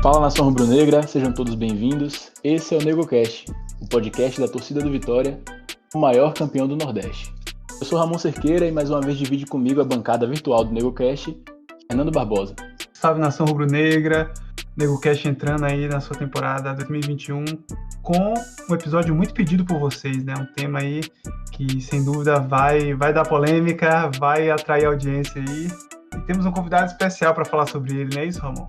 Fala nação rubro-negra, sejam todos bem-vindos. Esse é o NegoCast, o podcast da torcida do Vitória, o maior campeão do Nordeste. Eu sou Ramon Cerqueira e mais uma vez divide comigo a bancada virtual do NegoCast, Fernando Barbosa. Salve nação rubro-negra, NegoCast entrando aí na sua temporada 2021 com um episódio muito pedido por vocês, né? Um tema aí que sem dúvida vai dar polêmica, vai atrair audiência aí. E temos um convidado especial para falar sobre ele, não é isso, Ramon?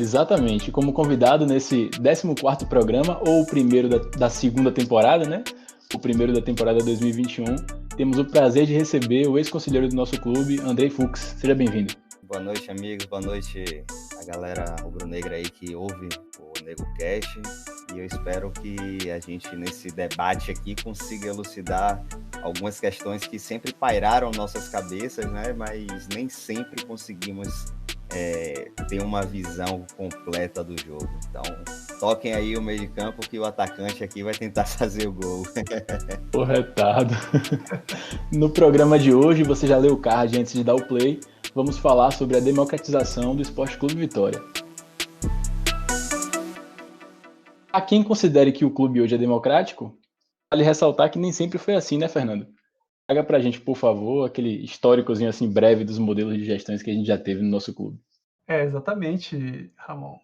Exatamente, como convidado nesse 14º programa, ou o primeiro da segunda temporada, né? O primeiro da temporada 2021, temos o prazer de receber o ex-conselheiro do nosso clube, Andrei Fux. Seja bem-vindo. Boa noite, amigos. Boa noite a galera rubro-negra aí que ouve o NegoCast. E eu espero que a gente, nesse debate aqui, consiga elucidar algumas questões que sempre pairaram nossas cabeças, né? Mas nem sempre conseguimos ter uma visão completa do jogo. Então, toquem aí o meio de campo que o atacante aqui vai tentar fazer o gol. Corretado. No programa de hoje, você já leu o card antes de dar o play, vamos falar sobre a democratização do Esporte Clube Vitória. A quem considere que o clube hoje é democrático, vale ressaltar que nem sempre foi assim, né, Fernando? Traga pra gente, por favor, aquele históricozinho assim breve dos modelos de gestões que a gente já teve no nosso clube. Exatamente, Ramon.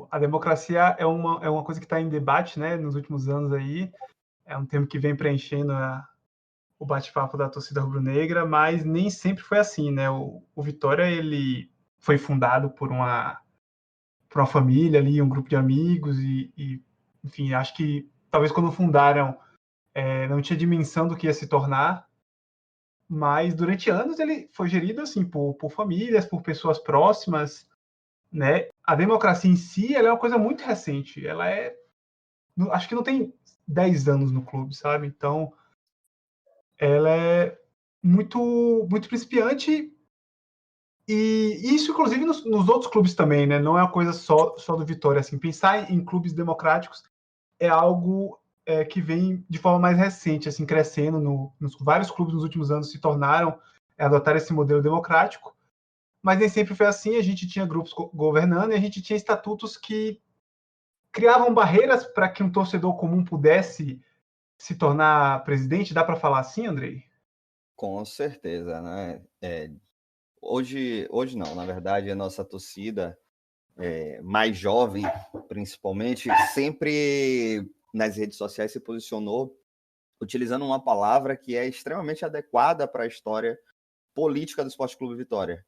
A democracia é uma coisa que está em debate, né, nos últimos anos aí. É um tema que vem preenchendo o bate-papo da torcida rubro-negra, mas nem sempre foi assim, né? O Vitória, ele foi fundado por uma família ali, um grupo de amigos enfim, acho que talvez quando fundaram não tinha dimensão do que ia se tornar, mas durante anos ele foi gerido assim por famílias, por pessoas próximas, né? A democracia em si, ela é uma coisa muito recente. Ela acho que não tem 10 anos no clube, sabe? Então, ela é muito principiante, e isso inclusive nos outros clubes também, né? Não é uma coisa só do Vitória. Assim, pensar em clubes democráticos é algo que vem de forma mais recente, assim, crescendo. Nos vários clubes nos últimos anos se tornaram adotar esse modelo democrático, mas nem sempre foi assim. A gente tinha grupos governando e a gente tinha estatutos que criavam barreiras para que um torcedor comum pudesse se tornar presidente. Dá para falar assim, Andrei? Com certeza, né? Hoje não, na verdade, a nossa torcida mais jovem, principalmente, sempre nas redes sociais se posicionou utilizando uma palavra que é extremamente adequada para a história política do Esporte Clube Vitória,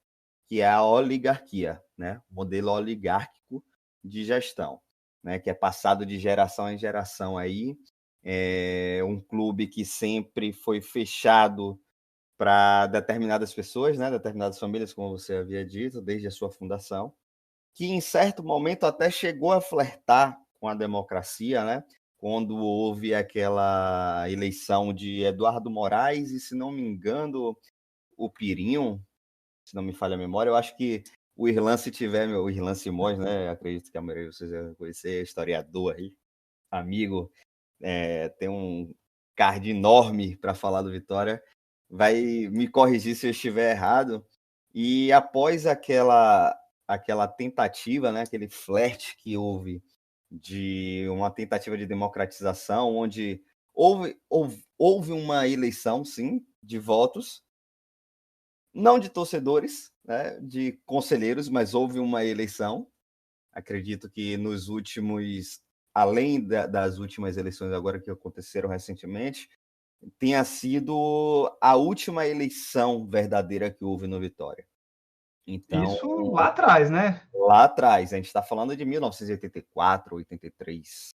que é a oligarquia, né? O modelo oligárquico de gestão, né? Que é passado de geração em geração aí. É um clube que sempre foi fechado para determinadas pessoas, né? Determinadas famílias, como você havia dito, desde a sua fundação, que em certo momento até chegou a flertar com a democracia, né? Quando houve aquela eleição de Eduardo Moraes e, se não me engano, o Pirinho, se não me falha a memória, eu acho que o Irlan, se tiver, o Irlan Simões, né? Acredito que a maioria de vocês já conhecer, historiador aí, amigo, tem um card enorme para falar do Vitória, vai me corrigir se eu estiver errado. E após aquela tentativa, né, aquele flerte que houve de uma tentativa de democratização, onde houve uma eleição, sim, de votos, não de torcedores, né, de conselheiros, mas houve uma eleição. Acredito que nos últimos, além das últimas eleições agora que aconteceram recentemente, tenha sido a última eleição verdadeira que houve no Vitória. Então, Isso lá atrás, né? lá atrás, a gente está falando de 1984, 83,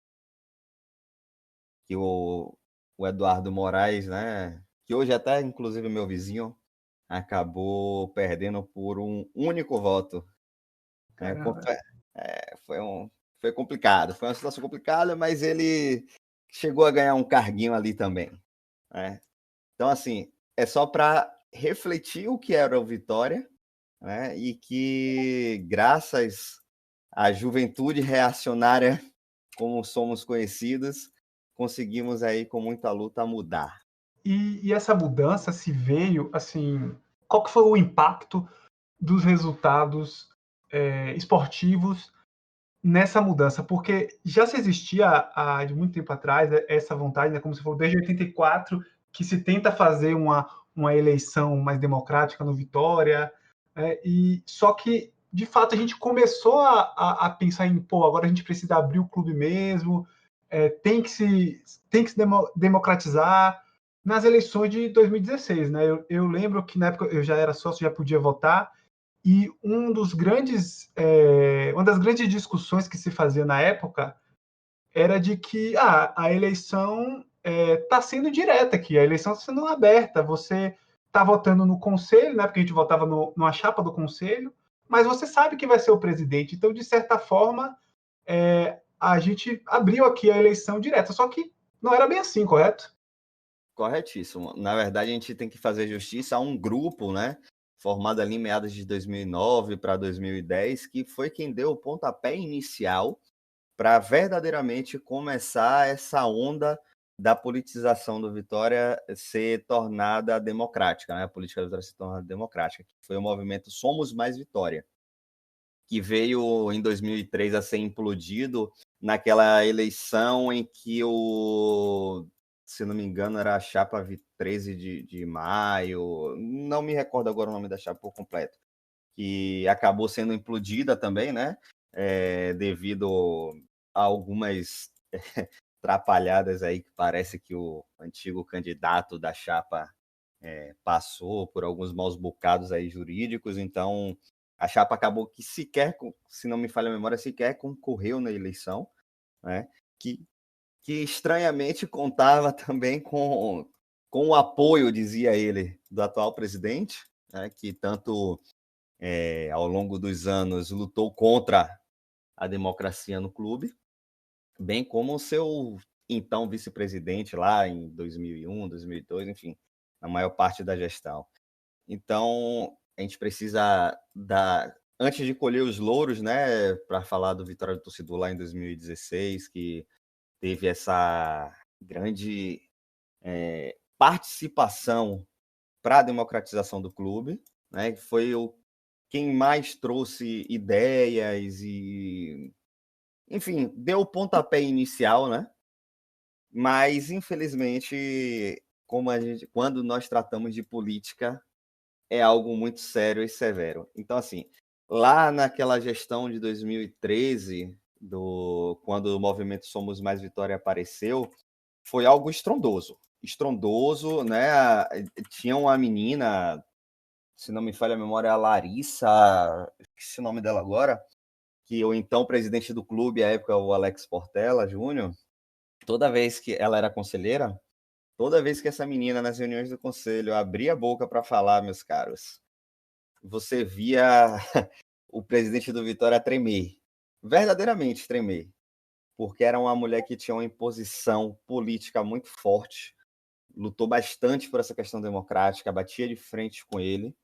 que o Eduardo Moraes, né, que hoje até inclusive meu vizinho, acabou perdendo por um único voto. Foi complicado, foi uma situação complicada, mas ele chegou a ganhar um carguinho ali também, né? Então, assim, é só para refletir o que era o Vitória, né? E que, graças à juventude reacionária, como somos conhecidos, conseguimos aí, com muita luta, mudar. E essa mudança se veio, assim, qual que foi o impacto dos resultados esportivos nessa mudança, porque já se existia de muito tempo atrás essa vontade, né, como você falou, desde 84, que se tenta fazer uma eleição mais democrática no Vitória, e só que, de fato, a gente começou a pensar em, pô, agora a gente precisa abrir o clube mesmo, tem que se democratizar nas eleições de 2016, né? Eu lembro que na época eu já era sócio, já podia votar, e uma das grandes discussões que se fazia na época era de que a eleição está sendo direta aqui, a eleição está sendo aberta, você está votando no conselho, né, porque a gente votava numa chapa do conselho, mas você sabe que vai ser o presidente. Então, de certa forma, a gente abriu aqui a eleição direta, só que não era bem assim, correto? Corretíssimo. Na verdade, a gente tem que fazer justiça a um grupo, né, formado ali em meados de 2009 para 2010, que foi quem deu o pontapé inicial para verdadeiramente começar essa onda da politização do Vitória ser tornada democrática, né? A política do Vitória ser tornada democrática, que foi o movimento Somos Mais Vitória, que veio em 2003 a ser implodido naquela eleição em que se não me engano, era a chapa 13 de maio, não me recordo agora o nome da chapa por completo, que acabou sendo implodida também, né? Devido a algumas atrapalhadas aí que parece que o antigo candidato da chapa passou por alguns maus bocados aí jurídicos, então a chapa acabou que sequer, se não me falha a memória, sequer concorreu na eleição, né? Que estranhamente contava também com o apoio, dizia ele, do atual presidente, né? Que tanto ao longo dos anos lutou contra a democracia no clube, bem como o seu então vice-presidente lá em 2001, 2002, enfim, na maior parte da gestão. Então, a gente precisa antes de colher os louros, né, para falar do Vitória do Torcedor lá em 2016, que teve essa grande participação para a democratização do clube, né, que foi quem mais trouxe ideias e, enfim, deu o pontapé inicial, né? Mas, infelizmente, quando nós tratamos de política, é algo muito sério e severo. Então, assim, lá naquela gestão de 2013, quando o movimento Somos Mais Vitória apareceu, foi algo estrondoso. Estrondoso, né? Tinha uma menina, se não me falha a memória, a Larissa, esqueci o nome dela agora, que o então presidente do clube, à época, o Alex Portela Júnior, toda vez que ela era conselheira, toda vez que essa menina, nas reuniões do conselho, abria a boca para falar, meus caros, você via o presidente do Vitória tremer, verdadeiramente tremer, porque era uma mulher que tinha uma imposição política muito forte, lutou bastante por essa questão democrática, batia de frente com ele,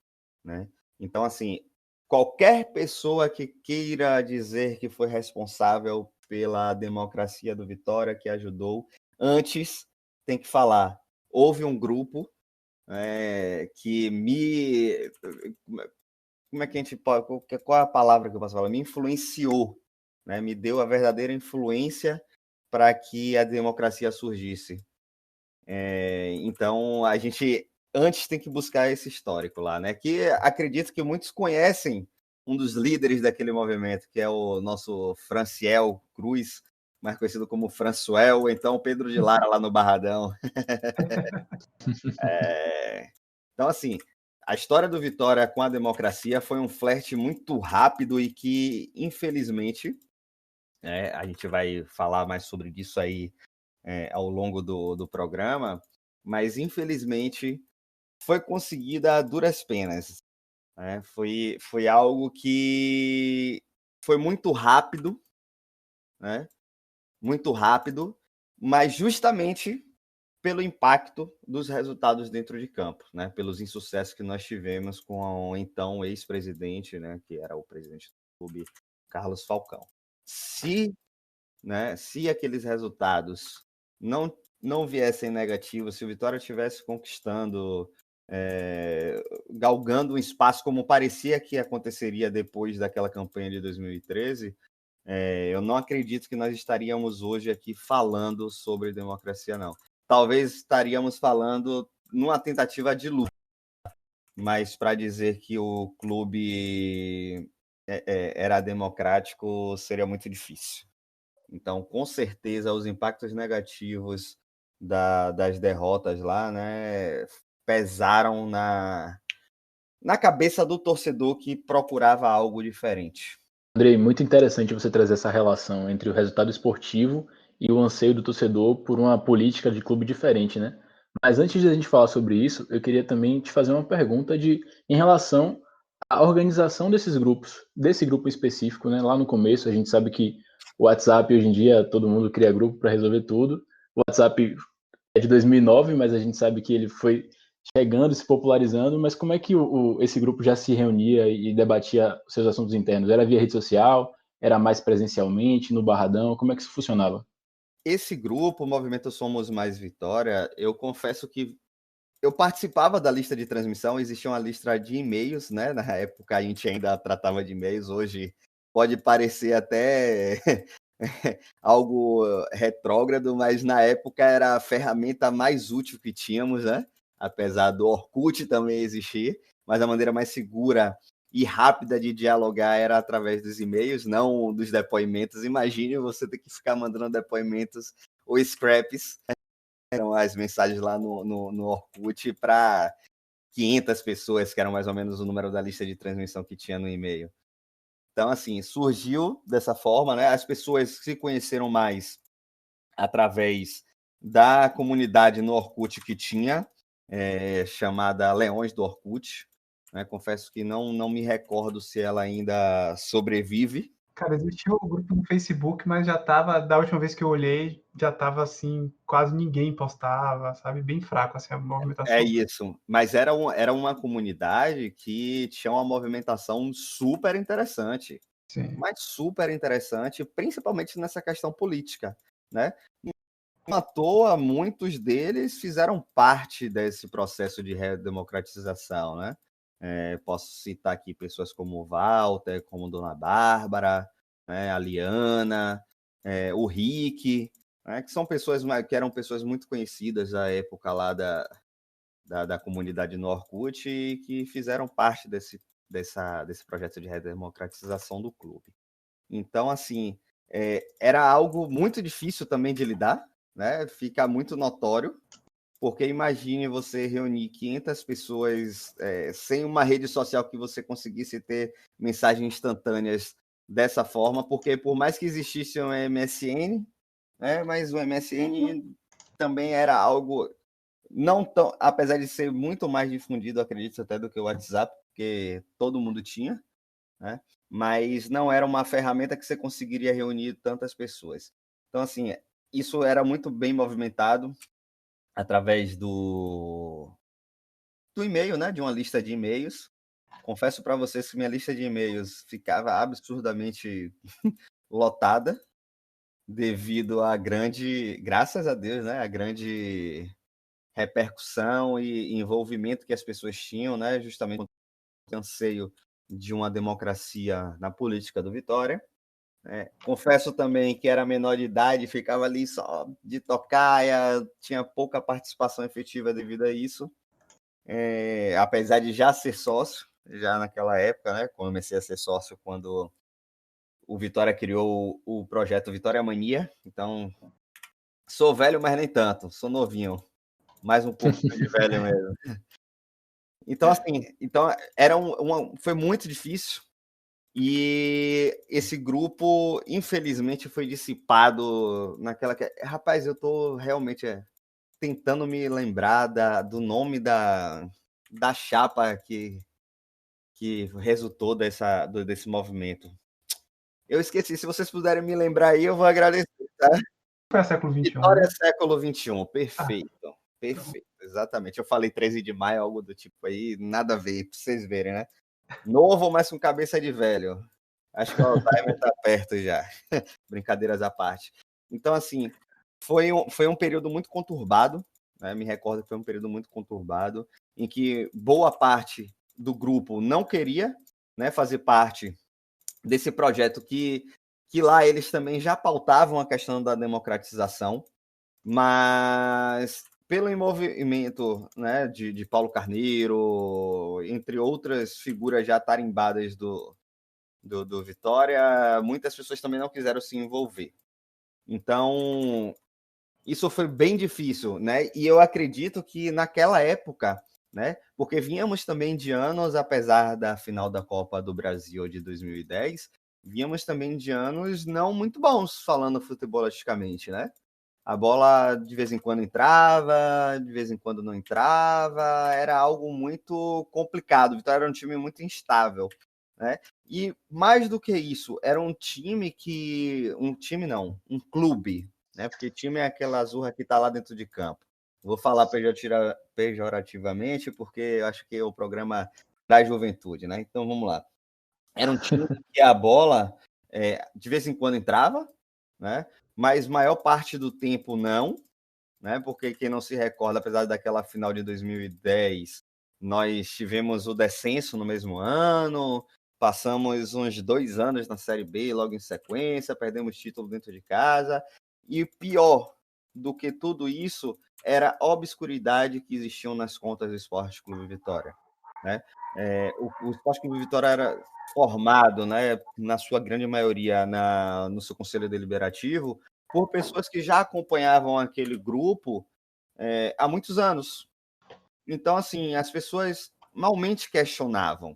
né? Então, assim, qualquer pessoa que queira dizer que foi responsável pela democracia do Vitória, que ajudou, antes tem que falar, houve um grupo que como é que a gente pode, qual é a palavra que eu posso falar? Me influenciou, né? Me deu a verdadeira influência para que a democracia surgisse. Então, a gente antes tem que buscar esse histórico lá, né? Que acredito que muitos conhecem um dos líderes daquele movimento, que é o nosso Franciel Cruz, mais conhecido como Françoel, ou então Pedro de Lara lá no Barradão. Então, assim, a história do Vitória com a democracia foi um flerte muito rápido e que, infelizmente, a gente vai falar mais sobre isso aí ao longo do programa, mas, infelizmente, foi conseguida a duras penas. Né? Foi algo que foi muito rápido, né? Muito rápido, mas justamente pelo impacto dos resultados dentro de campo, né? Pelos insucessos que nós tivemos com o então ex-presidente, né? Que era o presidente do clube, Carlos Falcão. Se aqueles resultados não viessem negativos, se o Vitória estivesse conquistando, galgando um espaço como parecia que aconteceria depois daquela campanha de 2013, Eu não acredito que nós estaríamos hoje aqui falando sobre democracia, não. Talvez estaríamos falando numa tentativa de luta, mas para dizer que o clube era democrático seria muito difícil. Então, com certeza, os impactos negativos das derrotas lá, né, pesaram na cabeça do torcedor que procurava algo diferente. Andrei, muito interessante você trazer essa relação entre o resultado esportivo e o anseio do torcedor por uma política de clube diferente, né? Mas antes de a gente falar sobre isso, eu queria também te fazer uma pergunta em relação à organização desses grupos, desse grupo específico, né? Lá no começo, a gente sabe que o WhatsApp, hoje em dia, todo mundo cria grupo para resolver tudo. O WhatsApp é de 2009, mas a gente sabe que ele foi chegando, se popularizando, mas como é que esse grupo já se reunia e debatia seus assuntos internos? Era via rede social? Era mais presencialmente, no Barradão? Como é que isso funcionava? Esse grupo, o Movimento Somos Mais Vitória, eu confesso que eu participava da lista de transmissão, existia uma lista de e-mails, né? Na época a gente ainda tratava de e-mails, hoje pode parecer até algo retrógrado, mas na época era a ferramenta mais útil que tínhamos, né? Apesar do Orkut também existir, mas a maneira mais segura e rápida de dialogar era através dos e-mails, não dos depoimentos. Imagine você ter que ficar mandando depoimentos ou scraps, eram as mensagens lá no Orkut para 500 pessoas, que eram mais ou menos o número da lista de transmissão que tinha no e-mail. Então, assim, surgiu dessa forma, né? As pessoas se conheceram mais através da comunidade no Orkut que tinha, chamada Leões do Orkut. Né? Confesso que não me recordo se ela ainda sobrevive. Cara, existia um grupo no Facebook, mas já tava, da última vez que eu olhei, já tava assim, quase ninguém postava, sabe? Bem fraco assim a É movimentação. isso, mas era uma comunidade que tinha uma movimentação super interessante, Sim. mas super interessante, principalmente nessa questão política, né? Não à toa, muitos deles fizeram parte desse processo de redemocratização, né? Posso citar aqui pessoas como o Walter, como Dona Bárbara, né? A Liana, o Rick, né? Que são pessoas que eram pessoas muito conhecidas da época lá da comunidade no Orkut e que fizeram parte desse projeto de redemocratização do clube. Então, assim, era algo muito difícil também de lidar, né? Fica muito notório, porque imagine você reunir 500 pessoas sem uma rede social que você conseguisse ter mensagens instantâneas dessa forma, porque por mais que existisse um MSN, né, mas o MSN também era algo não tão, apesar de ser muito mais difundido, acredito até do que o WhatsApp, porque todo mundo tinha, né? Mas não era uma ferramenta que você conseguiria reunir tantas pessoas. Então, assim, isso era muito bem movimentado através do e-mail, né? De uma lista de e-mails. Confesso para vocês que minha lista de e-mails ficava absurdamente lotada devido à grande, graças a Deus, né? A grande repercussão e envolvimento que as pessoas tinham, né? Justamente com o anseio de uma democracia na política do Vitória. Confesso também que era menor de idade, ficava ali só de tocaia, tinha pouca participação efetiva devido a isso. Apesar de já ser sócio, já naquela época, né? Comecei a ser sócio quando o Vitória criou o projeto Vitória Mania. Então, sou velho, mas nem tanto, sou novinho, mais um pouco de velho mesmo. Então, assim, foi muito difícil. E esse grupo, infelizmente, foi dissipado naquela. Rapaz, eu tô realmente tentando me lembrar do nome da chapa que resultou desse movimento. Eu esqueci, se vocês puderem me lembrar aí, eu vou agradecer, tá? Foi a século XXI, Vitória né? Século XXI, perfeito, perfeito, exatamente. Eu falei 13 de maio, algo do tipo aí, nada a ver, pra vocês verem, né? Novo, mas com cabeça de velho. Acho que o Alzheimer tá perto já. Brincadeiras à parte. Então, assim, foi um período muito conturbado, né? Me recordo que foi um período muito conturbado, em que boa parte do grupo não queria, né, fazer parte desse projeto que que lá eles também já pautavam a questão da democratização, mas pelo envolvimento, né, de Paulo Carneiro, entre outras figuras já tarimbadas do Vitória, muitas pessoas também não quiseram se envolver. Então, isso foi bem difícil, né? E eu acredito que naquela época, né, porque vínhamos também de anos, apesar da final da Copa do Brasil de 2010, vínhamos também de anos não muito bons, falando futebolisticamente, né? A bola de vez em quando entrava, de vez em quando não entrava, era algo muito complicado. O Vitória era um time muito instável, né? E mais do que isso, era um time que. Um time não, um clube, né? Porque time é aquela azurra que está lá dentro de campo. Vou falar pejorativamente, porque eu acho que é o programa da juventude, né? Então vamos lá. Era um time que a bola de vez em quando entrava, né? Mas maior parte do tempo não, né? Porque quem não se recorda, apesar daquela final de 2010, nós tivemos o descenso no mesmo ano, passamos uns 2 anos na Série B logo em sequência, perdemos título dentro de casa, e pior do que tudo isso era a obscuridade que existiam nas contas do Esporte Clube Vitória, né? O Esporte Clube Vitória era formado, né, na sua grande maioria, no seu conselho deliberativo, por pessoas que já acompanhavam aquele grupo há muitos anos. Então, assim, as pessoas malmente questionavam,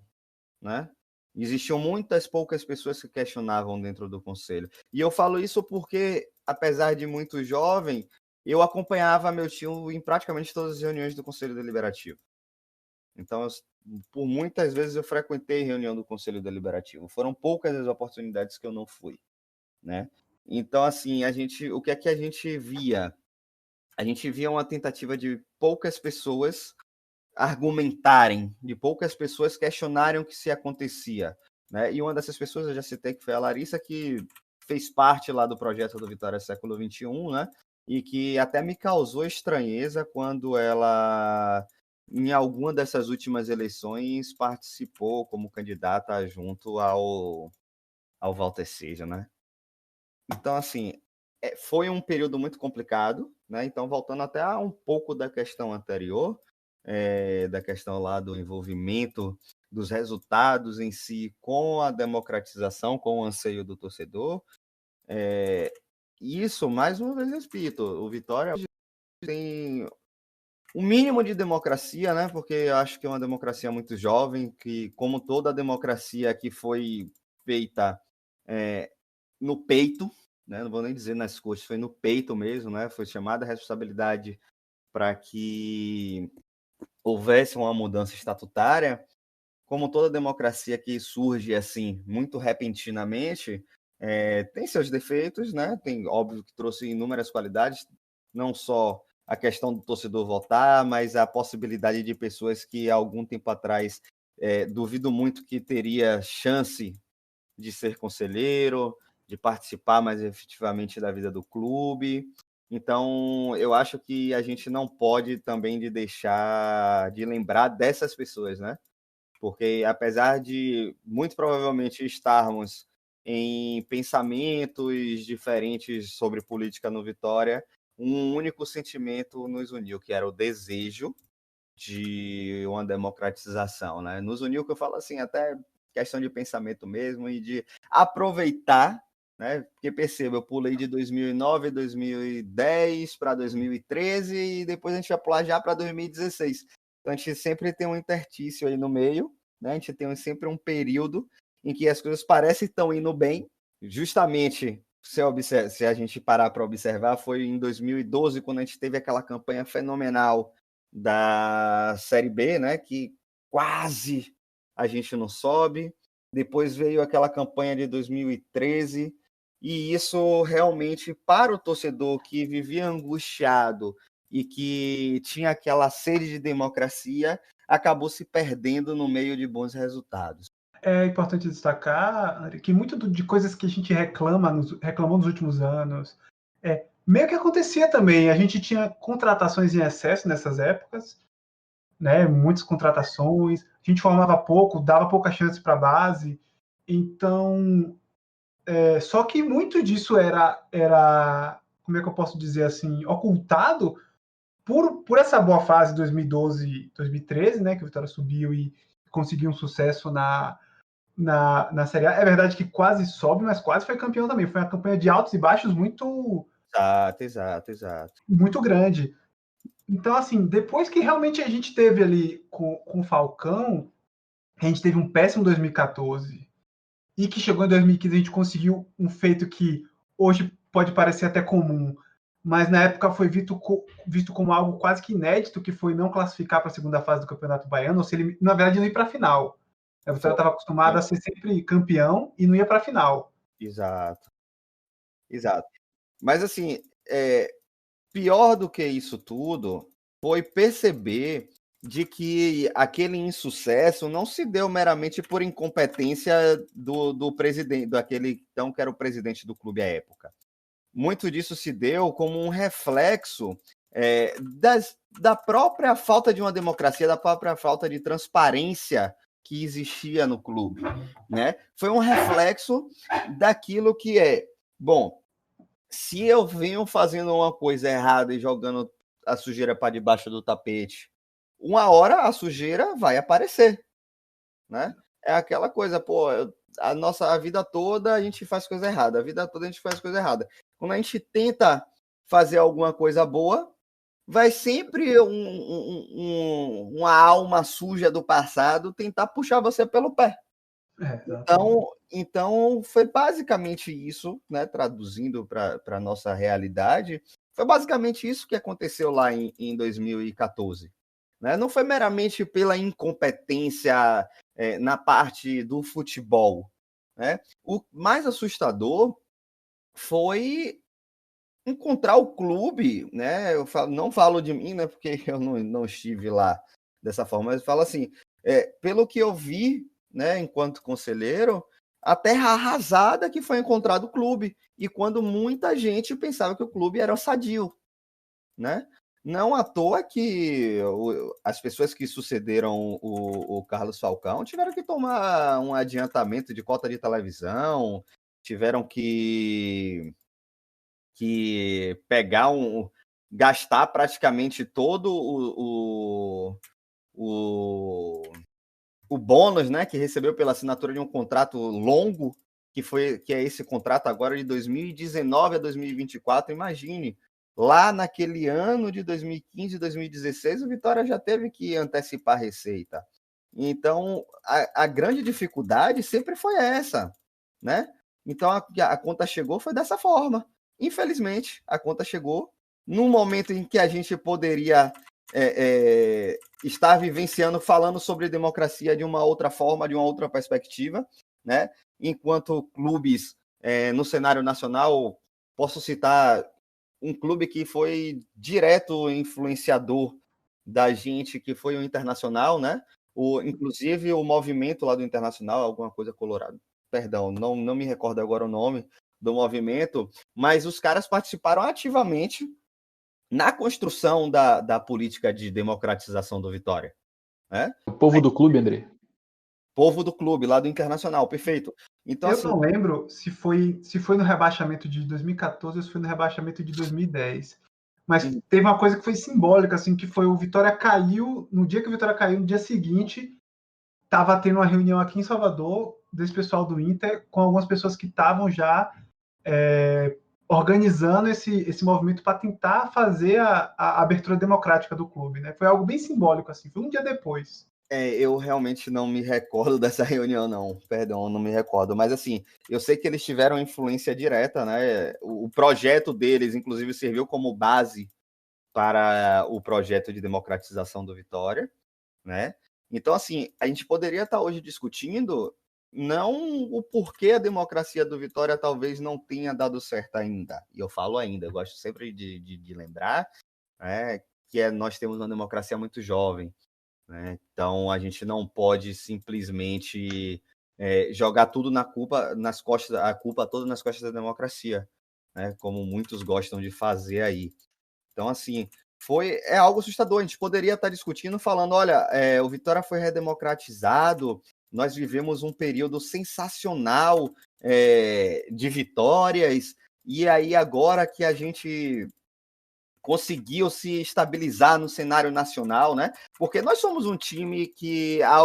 né? Existiam poucas pessoas que questionavam dentro do conselho. E eu falo isso porque, apesar de muito jovem, eu acompanhava meu tio em praticamente todas as reuniões do conselho deliberativo. Então, por muitas vezes eu frequentei reunião do Conselho Deliberativo. Foram poucas as oportunidades que eu não fui, né? Então, assim, o que é que a gente via? A gente via uma tentativa de poucas pessoas argumentarem, de poucas pessoas questionarem o que se acontecia, né? E uma dessas pessoas, eu já citei, que foi a Larissa, que fez parte lá do projeto do Vitória Século XXI, né? E que até me causou estranheza quando ela, em alguma dessas últimas eleições, participou como candidata junto ao Walter Seja, né? Então, assim, foi um período muito complicado, né? Então, voltando até a um pouco da questão anterior, da questão lá do envolvimento dos resultados em si com a democratização, com o anseio do torcedor, isso, mais uma vez, repito, o Vitória tem um mínimo de democracia, né? Porque eu acho que é uma democracia muito jovem, que, como toda democracia que foi feita no peito, né? Não vou nem dizer nas coxas, foi no peito mesmo, né? Foi chamada a responsabilidade para que houvesse uma mudança estatutária. Como toda democracia que surge assim muito repentinamente, tem seus defeitos, né? Tem, óbvio, que trouxe inúmeras qualidades, não só a questão do torcedor votar, mas a possibilidade de pessoas que há algum tempo atrás duvido muito que teria chance de ser conselheiro, de participar mais efetivamente da vida do clube. Então, eu acho que a gente não pode também de deixar de lembrar dessas pessoas, né? Porque apesar de muito provavelmente estarmos em pensamentos diferentes sobre política no Vitória, um único sentimento nos uniu, que era o desejo de uma democratização, né? Nos uniu, que eu falo assim, até questão de pensamento mesmo e de aproveitar, né? Porque perceba, eu pulei de 2009, 2010 para 2013 e depois a gente vai pular já para 2016. Então a gente sempre tem um interstício aí no meio, né? A gente tem sempre um período em que as coisas parecem estão indo bem, justamente se a gente parar para observar, foi em 2012 quando a gente teve aquela campanha fenomenal da Série B, né? Que quase a gente não sobe. Depois veio aquela campanha de 2013 e isso realmente, para o torcedor que vivia angustiado e que tinha aquela sede de democracia, acabou se perdendo no meio de bons resultados. É importante destacar, André, que muito de coisas que a gente reclamou nos últimos anos, meio que acontecia também. A gente tinha contratações em excesso nessas épocas, né? Muitas contratações, a gente formava pouco, dava pouca chance para a base. Então, Só que muito disso era, como é que eu posso dizer assim, ocultado por essa boa fase de 2012, 2013, né, que o Vitória subiu e conseguiu um sucesso na Série A. É verdade que quase sobe, mas quase foi campeão também. Foi uma campanha de altos e baixos muito, Exato. muito grande. Então, assim, depois que realmente a gente teve ali com o Falcão, a gente teve um péssimo 2014 e que chegou em 2015 a gente conseguiu um feito que hoje pode parecer até comum, mas na época foi visto como algo quase que inédito, que foi não classificar para a segunda fase do Campeonato Baiano, ou se ele, na verdade, não ir para a final. A Vitória estava acostumada a ser sempre campeão e não ia para a final. Exato. Mas, assim, pior do que isso tudo foi perceber de que aquele insucesso não se deu meramente por incompetência do presidente, daquele então que era o presidente do clube à época. Muito disso se deu como um reflexo da própria falta de uma democracia, da própria falta de transparência que existia no clube, né? Foi um reflexo daquilo que bom, se eu venho fazendo uma coisa errada e jogando a sujeira para debaixo do tapete, uma hora a sujeira vai aparecer, né? É aquela coisa, pô, a vida toda a gente faz coisa errada, a vida toda a gente faz coisa errada. Quando a gente tenta fazer alguma coisa boa, vai sempre uma alma suja do passado tentar puxar você pelo pé. Então foi basicamente isso, né, traduzindo para a nossa realidade, foi basicamente isso que aconteceu lá em 2014. Né? Não foi meramente pela incompetência na parte do futebol. Né? O mais assustador foi encontrar o clube, né? Não falo de mim, né, porque eu não estive lá dessa forma, mas falo assim, pelo que eu vi, né, enquanto conselheiro, a terra arrasada que foi encontrado o clube, e quando muita gente pensava que o clube era sadio, né? Não à toa que as pessoas que sucederam o Carlos Falcão tiveram que tomar um adiantamento de cota de televisão, tiveram que pegar gastar praticamente todo o bônus, né, que recebeu pela assinatura de um contrato longo, que é esse contrato agora de 2019 a 2024. Imagine, lá naquele ano de 2015, 2016, o Vitória já teve que antecipar a receita. Então, a grande dificuldade sempre foi essa, né? Então, a conta chegou foi dessa forma. Infelizmente, a conta chegou num momento em que a gente poderia estar vivenciando, falando sobre democracia de uma outra forma, de uma outra perspectiva, né? Enquanto clubes no cenário nacional, posso citar um clube que foi direto influenciador da gente, que foi o Internacional, né? Inclusive o movimento lá do Internacional, alguma coisa Colorado, perdão, não me recordo agora o nome do movimento, mas os caras participaram ativamente na construção da política de democratização do Vitória. Né? O povo do clube, André? Povo do clube, lá do Internacional, perfeito. Então, eu não lembro se foi no rebaixamento de 2014 ou se foi no rebaixamento de 2010. Mas teve uma coisa que foi simbólica, assim, que foi o Vitória caiu, no dia que o Vitória caiu, no dia seguinte, estava tendo uma reunião aqui em Salvador, desse pessoal do Inter, com algumas pessoas que estavam já organizando esse movimento para tentar fazer a abertura democrática do clube. Né? Foi algo bem simbólico, assim, foi um dia depois. Eu realmente não me recordo dessa reunião, não. Perdão, não me recordo. Mas, assim, eu sei que eles tiveram influência direta, né? O projeto deles, inclusive, serviu como base para o projeto de democratização do Vitória, né? Então, assim, a gente poderia estar hoje discutindo não o porquê a democracia do Vitória talvez não tenha dado certo ainda. E eu falo ainda, eu gosto sempre de lembrar, né, que nós temos uma democracia muito jovem. Né? Então, a gente não pode simplesmente jogar tudo a culpa toda nas costas da democracia, né? Como muitos gostam de fazer aí. Então, assim, é algo assustador. A gente poderia estar discutindo, falando, olha, o Vitória foi redemocratizado nós vivemos um período sensacional de vitórias, e aí agora que a gente conseguiu se estabilizar no cenário nacional, né? Porque nós somos um time que há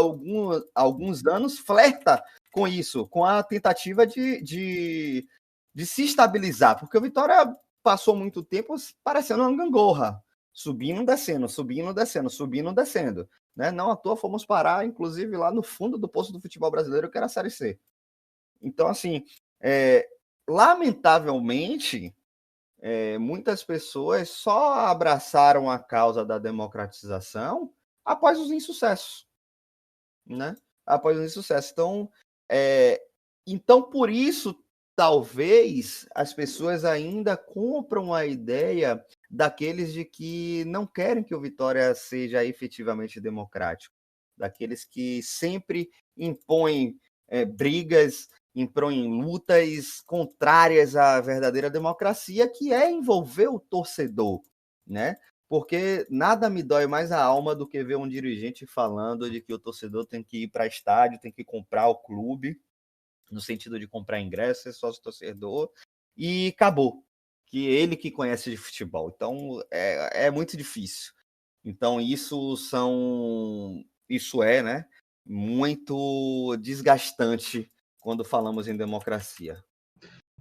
alguns anos flerta com isso, com a tentativa de se estabilizar, porque o Vitória passou muito tempo parecendo uma gangorra, subindo, descendo, subindo, descendo, subindo, descendo. Né? Não à toa fomos parar, inclusive, lá no fundo do poço do futebol brasileiro, que era a Série C. Então, assim, lamentavelmente, muitas pessoas só abraçaram a causa da democratização após os insucessos, né? Após os insucessos. Então, por isso, talvez as pessoas ainda compram a ideia daqueles de que não querem que o Vitória seja efetivamente democrático, daqueles que sempre impõem brigas, impõem lutas contrárias à verdadeira democracia, que é envolver o torcedor, né? Porque nada me dói mais a alma do que ver um dirigente falando de que o torcedor tem que ir para estádio, tem que comprar o clube, no sentido de comprar ingresso, ser sócio torcedor, e acabou. Que ele que conhece de futebol. Então, é muito difícil. Então, isso é, né, muito desgastante quando falamos em democracia.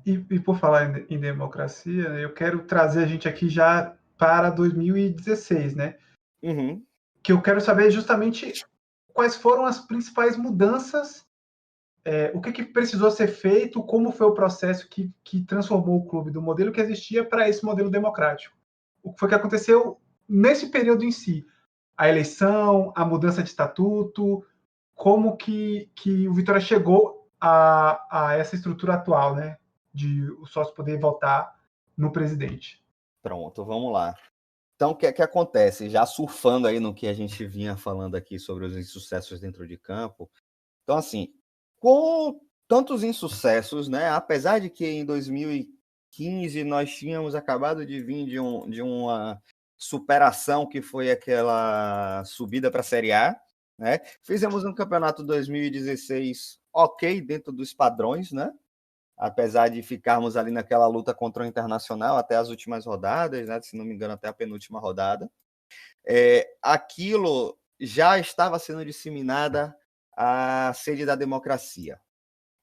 E por falar em democracia, eu quero trazer a gente aqui já para 2016, né? Uhum. Que eu quero saber justamente quais foram as principais mudanças, o que precisou ser feito, como foi o processo que transformou o clube do modelo que existia para esse modelo democrático. O que foi que aconteceu nesse período em si? A eleição, a mudança de estatuto, como que o Vitória chegou a essa estrutura atual, né? De o sócio poder votar no presidente. Pronto, vamos lá. Então, o que acontece? Já surfando aí no que a gente vinha falando aqui sobre os insucessos dentro de campo. Então, assim, com tantos insucessos, né? Apesar de que em 2015 nós tínhamos acabado de vir de uma superação que foi aquela subida para a Série A, né? Fizemos um campeonato 2016 ok dentro dos padrões, né? Apesar de ficarmos ali naquela luta contra o Internacional até as últimas rodadas, né? Se não me engano, até a penúltima rodada. Aquilo já estava sendo disseminada a sede da democracia.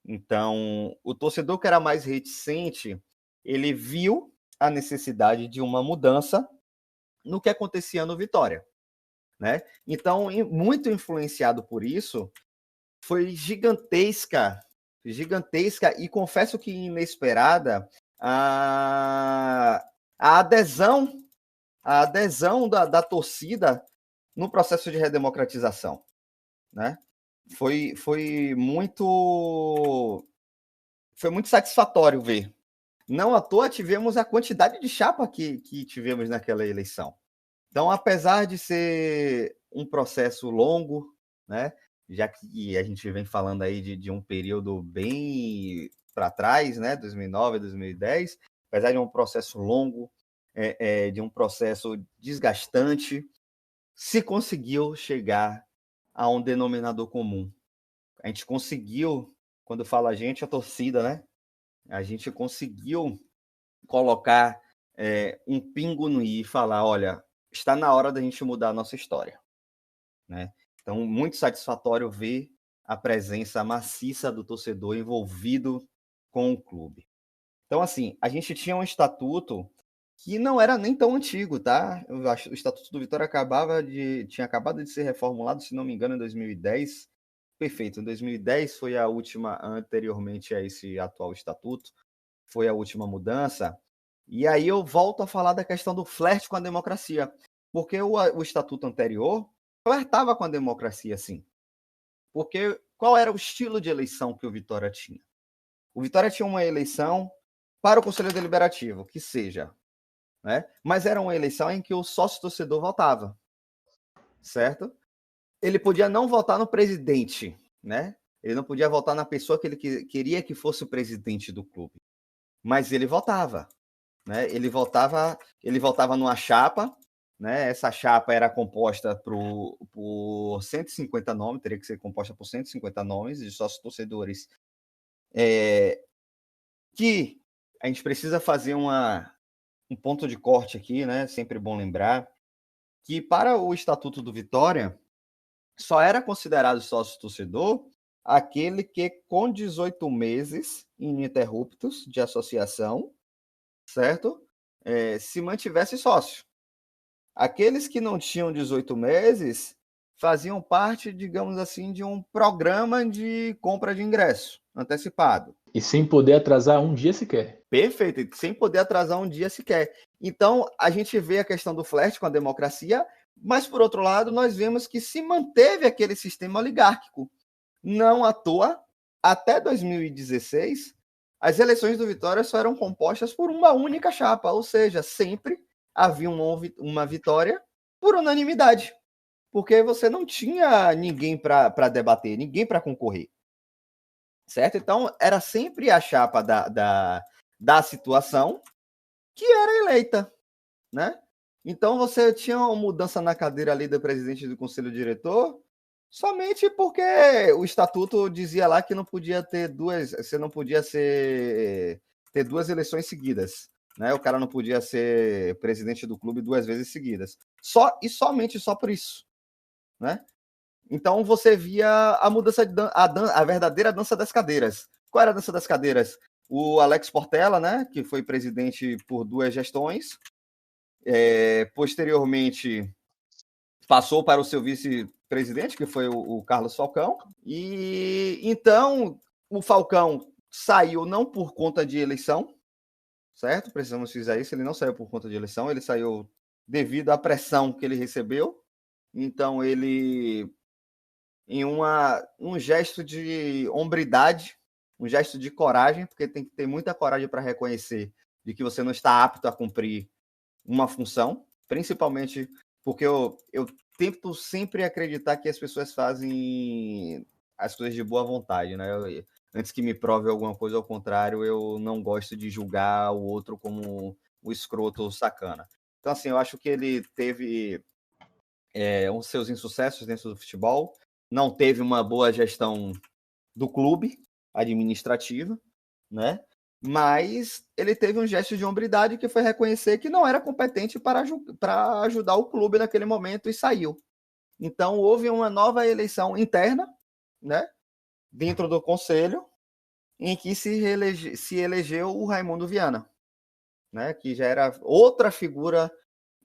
Então, o torcedor que era mais reticente, ele viu a necessidade de uma mudança no que acontecia no Vitória, né? Então, muito influenciado por isso, foi gigantesca, e confesso que inesperada, a adesão da torcida no processo de redemocratização, né? Foi muito satisfatório ver. Não à toa tivemos a quantidade de chapa que tivemos naquela eleição. Então, apesar de ser um processo longo, né, já que a gente vem falando aí de um período bem para trás, né, 2009, 2010, apesar de um processo longo, de um processo desgastante, se conseguiu chegar a um denominador comum. A gente conseguiu, quando fala a gente, a torcida, né? A gente conseguiu colocar um pingo no i e falar, olha, está na hora da gente mudar a nossa história, né? Então, muito satisfatório ver a presença maciça do torcedor envolvido com o clube. Então, assim, a gente tinha um estatuto que não era nem tão antigo, tá? O Estatuto do Vitória tinha acabado de ser reformulado, se não me engano, em 2010. Perfeito, em 2010 foi a última, anteriormente a esse atual estatuto, foi a última mudança. E aí eu volto a falar da questão do flerte com a democracia, porque o estatuto anterior flertava com a democracia, sim. Porque qual era o estilo de eleição que o Vitória tinha? O Vitória tinha uma eleição para o Conselho Deliberativo, que seja, né? Mas era uma eleição em que o sócio-torcedor votava, certo? Ele podia não votar no presidente, né? Ele não podia votar na pessoa que ele queria que fosse o presidente do clube, mas ele votava, né? Ele votava numa chapa né? Essa chapa era composta por 150 nomes, teria que ser composta por 150 nomes de sócios torcedores, que a gente precisa fazer um ponto de corte aqui, né? Sempre bom lembrar que para o Estatuto do Vitória só era considerado sócio-torcedor aquele que com 18 meses ininterruptos de associação, certo? Se mantivesse sócio. Aqueles que não tinham 18 meses faziam parte, digamos assim, de um programa de compra de ingresso antecipado. E sem poder atrasar um dia sequer. Perfeito, sem poder atrasar um dia sequer. Então, a gente vê a questão do flerte com a democracia, mas, por outro lado, nós vemos que se manteve aquele sistema oligárquico. Não à toa, até 2016, as eleições do Vitória só eram compostas por uma única chapa, ou seja, sempre havia uma vitória por unanimidade, porque você não tinha ninguém para debater, ninguém para concorrer, certo? Então, era sempre a chapa da situação que era eleita, né? Então, você tinha uma mudança na cadeira ali do presidente do conselho diretor somente porque o estatuto dizia lá que não podia ter você não podia ter duas eleições seguidas, né? O cara não podia ser presidente do clube 2 vezes seguidas. Somente por isso, né? Então você via a mudança, a verdadeira dança das cadeiras. Qual era a dança das cadeiras? O Alex Portela, né, que foi presidente por 2 gestões, posteriormente passou para o seu vice-presidente, que foi o Carlos Falcão, e então o Falcão saiu não por conta de eleição, certo? Precisamos frisar isso, ele não saiu por conta de eleição, ele saiu devido à pressão que ele recebeu. Então ele, em um gesto de hombridade, um gesto de coragem, porque tem que ter muita coragem para reconhecer de que você não está apto a cumprir uma função, principalmente porque eu tento sempre acreditar que as pessoas fazem as coisas de boa vontade, né? Antes que me prove alguma coisa ao contrário, eu não gosto de julgar o outro como o escroto ou sacana. Então, assim, eu acho que ele teve os seus insucessos dentro do futebol, não teve uma boa gestão do clube administrativa, né? Mas ele teve um gesto de hombridade que foi reconhecer que não era competente para ajudar o clube naquele momento e saiu. Então, houve uma nova eleição interna, né, dentro do conselho, em que se elegeu o Raimundo Viana, né, que já era outra figura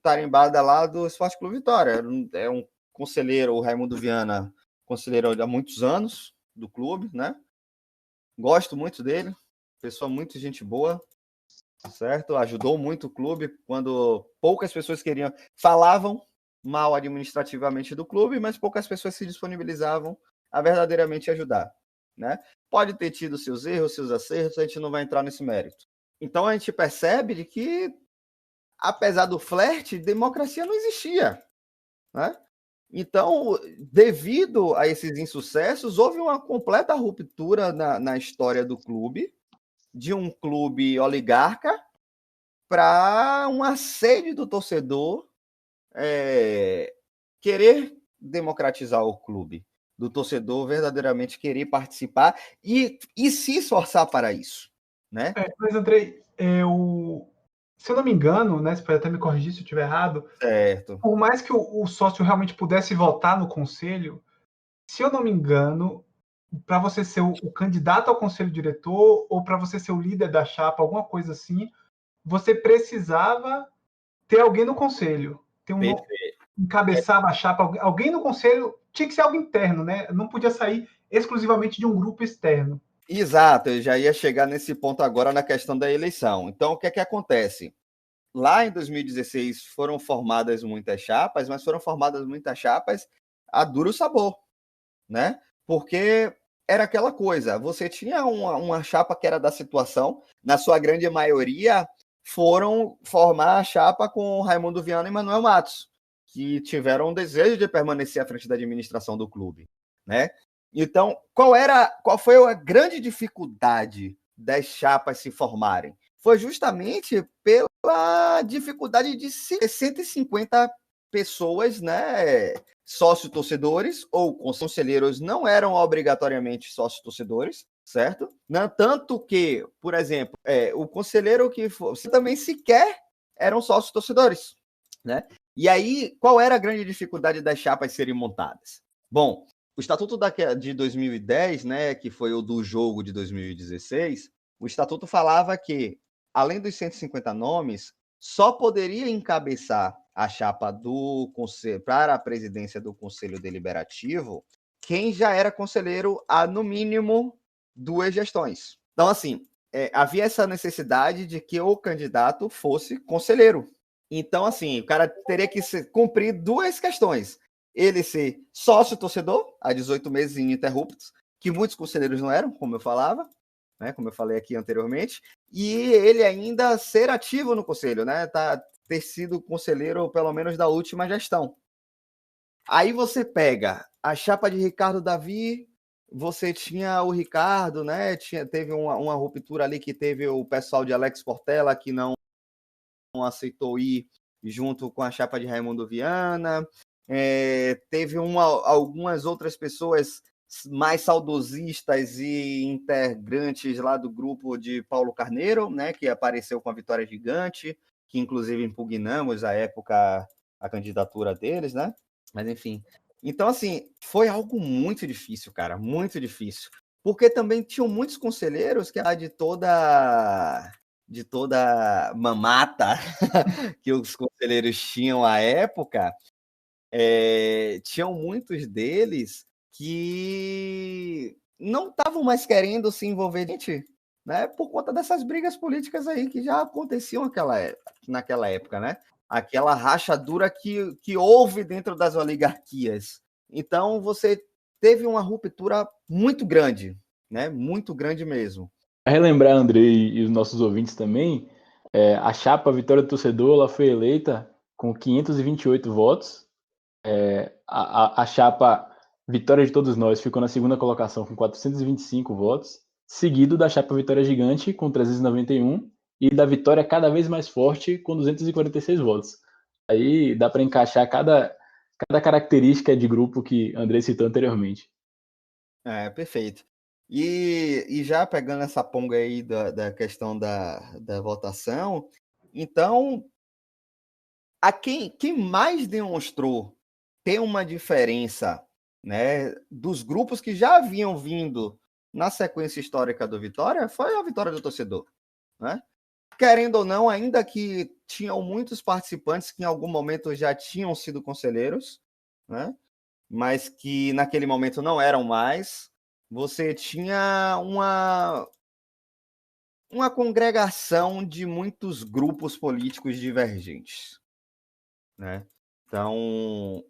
tarimbada lá do Esporte Clube Vitória. É um conselheiro, o Raimundo Viana, conselheiro há muitos anos do clube, né? Gosto muito dele, pessoa muito gente boa, certo? Ajudou muito o clube quando poucas pessoas falavam mal administrativamente do clube, mas poucas pessoas se disponibilizavam a verdadeiramente ajudar, né? Pode ter tido seus erros, seus acertos, a gente não vai entrar nesse mérito. Então a gente percebe de que, apesar do flerte, democracia não existia, né? Então, devido a esses insucessos, houve uma completa ruptura na história do clube, de um clube oligarca para uma sede do torcedor querer democratizar o clube, do torcedor verdadeiramente querer participar e se esforçar para isso, né? Mas, Andrei, se eu não me engano, né, você pode até me corrigir se eu estiver errado, certo. Por mais que o sócio realmente pudesse votar no conselho, se eu não me engano, para você ser o candidato ao conselho diretor ou para você ser o líder da chapa, alguma coisa assim, você precisava ter alguém no conselho, encabeçava a chapa, alguém no conselho, tinha que ser algo interno, né? Não podia sair exclusivamente de um grupo externo. Exato, eu já ia chegar nesse ponto agora na questão da eleição. Então, o que é que acontece? Lá em 2016 foram formadas muitas chapas, mas foram formadas muitas chapas a duro sabor, né? Porque era aquela coisa, você tinha uma chapa que era da situação, na sua grande maioria foram formar a chapa com Raimundo Viana e Manuel Matos, que tiveram um desejo de permanecer à frente da administração do clube, né? Então, qual foi a grande dificuldade das chapas se formarem? Foi justamente pela dificuldade de 150 pessoas, né, sócio-torcedores ou conselheiros não eram obrigatoriamente sócio-torcedores, certo? Tanto que, por exemplo, o conselheiro que fosse também sequer eram sócios-torcedores, né? E aí, qual era a grande dificuldade das chapas serem montadas? Bom, o Estatuto de 2010, né, que foi o do jogo de 2016, o Estatuto falava que, além dos 150 nomes, só poderia encabeçar a chapa do conselho para a presidência do Conselho Deliberativo quem já era conselheiro há, no mínimo, 2 gestões. Então, assim, havia essa necessidade de que o candidato fosse conselheiro. Então, assim, o cara teria que cumprir 2 questões. Ele ser sócio-torcedor, há 18 meses ininterruptos, que muitos conselheiros não eram, como eu falava, né, como eu falei aqui anteriormente, e ele ainda ser ativo no conselho, né, ter sido conselheiro pelo menos da última gestão. Aí você pega a chapa de Ricardo Davi, você tinha o Ricardo, né, teve uma ruptura ali que teve o pessoal de Alex Portela que não aceitou ir junto com a chapa de Raimundo Viana, teve algumas outras pessoas mais saudosistas e integrantes lá do grupo de Paulo Carneiro, né, que apareceu com a Vitória Gigante, que inclusive impugnamos à época a candidatura deles, né? Mas enfim. Então, assim, foi algo muito difícil, cara, muito difícil. Porque também tinham muitos conselheiros que de toda mamata que os conselheiros tinham à época, tinham muitos deles que não estavam mais querendo se envolver, né, por conta dessas brigas políticas aí que já aconteciam naquela época, né? Aquela rachadura que houve dentro das oligarquias. Então, você teve uma ruptura muito grande, né? Muito grande mesmo. Para relembrar, Andrei, e os nossos ouvintes também, a chapa Vitória do Torcedor ela foi eleita com 528 votos. A chapa Vitória de Todos Nós ficou na segunda colocação com 425 votos, seguido da chapa Vitória Gigante com 391 e da Vitória Cada Vez Mais Forte com 246 votos. Aí dá para encaixar cada característica de grupo que Andrei citou anteriormente. Perfeito. E já pegando essa ponga aí da questão da votação, então, quem mais demonstrou ter uma diferença, né, dos grupos que já haviam vindo na sequência histórica do Vitória foi a Vitória do Torcedor, né? Querendo ou não, ainda que tinham muitos participantes que em algum momento já tinham sido conselheiros, né, mas que naquele momento não eram mais, você tinha uma congregação de muitos grupos políticos divergentes, né? Então,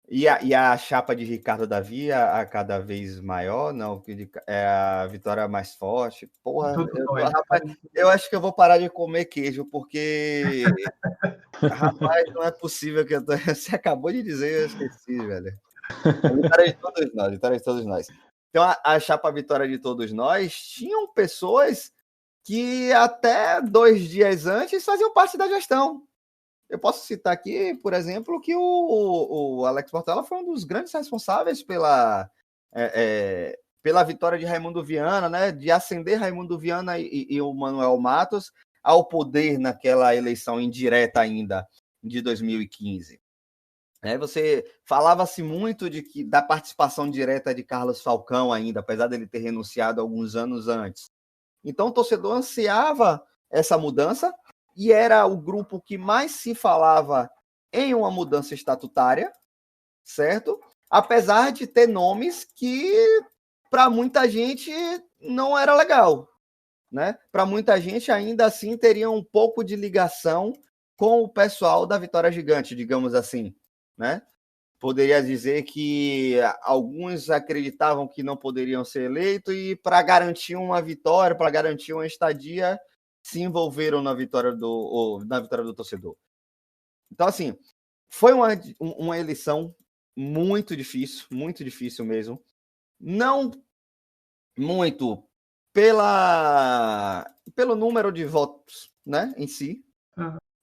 e a chapa de Ricardo Davi a cada vez maior, não, é a Vitória mais forte. Porra, rapaz, eu acho que eu vou parar de comer queijo, porque rapaz, não é possível que você acabou de dizer, eu esqueci, velho. A Vitória de Todos Nós, Vitória de Todos Nós. Então, a chapa Vitória de Todos Nós tinham pessoas que até 2 dias antes faziam parte da gestão. Eu posso citar aqui, por exemplo, que o Alex Portela foi um dos grandes responsáveis pela vitória de Raimundo Viana, né, de ascender Raimundo Viana e o Manuel Matos ao poder naquela eleição indireta ainda de 2015. Você falava-se muito da participação direta de Carlos Falcão ainda, apesar dele ter renunciado alguns anos antes. Então, o torcedor ansiava essa mudança e era o grupo que mais se falava em uma mudança estatutária, certo? Apesar de ter nomes que, para muita gente, não era legal, né? Para muita gente, ainda assim, teria um pouco de ligação com o pessoal da Vitória Gigante, digamos assim, né? Poderia dizer que alguns acreditavam que não poderiam ser eleitos e, para garantir uma vitória, para garantir uma estadia, se envolveram na vitória do torcedor. Então, assim, foi uma eleição muito difícil mesmo. Não muito pelo número de votos, né, em si,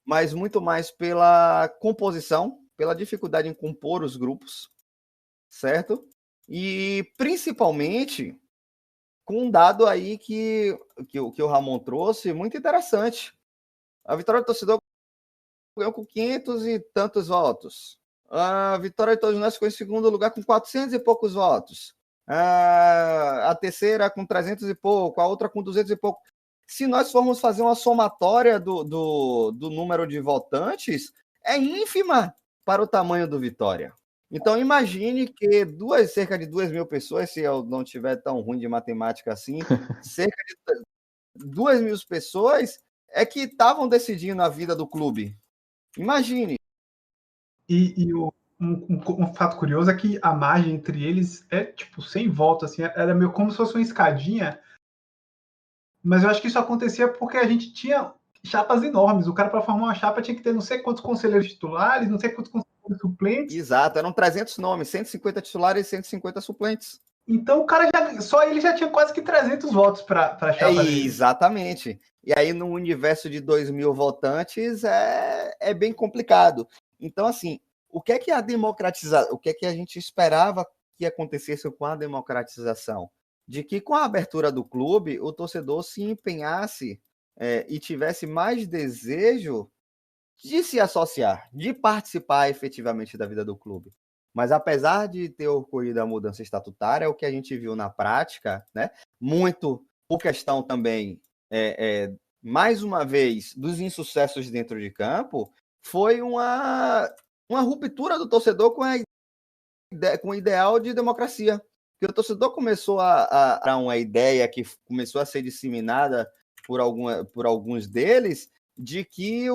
mas muito mais pela composição, pela dificuldade em compor os grupos, certo? E principalmente com um dado aí que o Ramon trouxe, muito interessante. A Vitória do Torcedor ganhou com 500 e tantos votos. A Vitória de Todos Nós ficou em segundo lugar com 400 e poucos votos. A terceira com 300 e pouco, a outra com 200 e pouco. Se nós formos fazer uma somatória do número de votantes, é ínfima para o tamanho do Vitória. Então, imagine que cerca de 2.000 pessoas, se eu não estiver tão ruim de matemática assim, cerca de 2.000 pessoas é que estavam decidindo a vida do clube. Imagine. Um fato curioso é que a margem entre eles é tipo 100 votos, assim, era meio como se fosse uma escadinha, mas eu acho que isso acontecia porque a gente tinha chapas enormes. O cara, para formar uma chapa, tinha que ter não sei quantos conselheiros titulares, não sei quantos conselheiros suplentes. Exato, eram 300 nomes, 150 titulares e 150 suplentes. Então o cara só ele já tinha quase que 300 votos para a chapa dele. Exatamente. E aí, no universo de 2.000 votantes, é bem complicado. Então, assim, o que é que a gente esperava que acontecesse com a democratização? De que com a abertura do clube, o torcedor se empenhasse e tivesse mais desejo de se associar, de participar efetivamente da vida do clube. Mas apesar de ter ocorrido a mudança estatutária, o que a gente viu na prática, né, muito por questão também, mais uma vez, dos insucessos dentro de campo, foi uma ruptura do torcedor com o ideal de democracia. Porque o torcedor começou a uma ideia que começou a ser disseminada por alguns deles, de que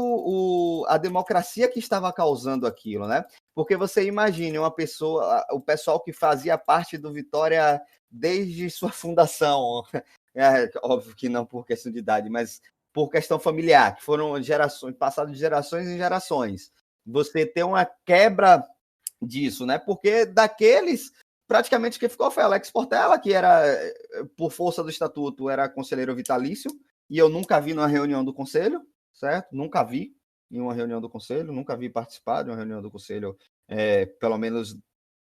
a democracia que estava causando aquilo, né? Porque você imagine o pessoal que fazia parte do Vitória desde sua fundação, óbvio que não por questão de idade, mas por questão familiar, que foram gerações, passadas de gerações em gerações. Você ter uma quebra disso, né? Porque daqueles, praticamente quem ficou foi Alex Portela, que era, por força do estatuto, era conselheiro vitalício, e eu nunca vi numa reunião do conselho, certo? Nunca vi em uma reunião do conselho, nunca vi participar de uma reunião do conselho, pelo menos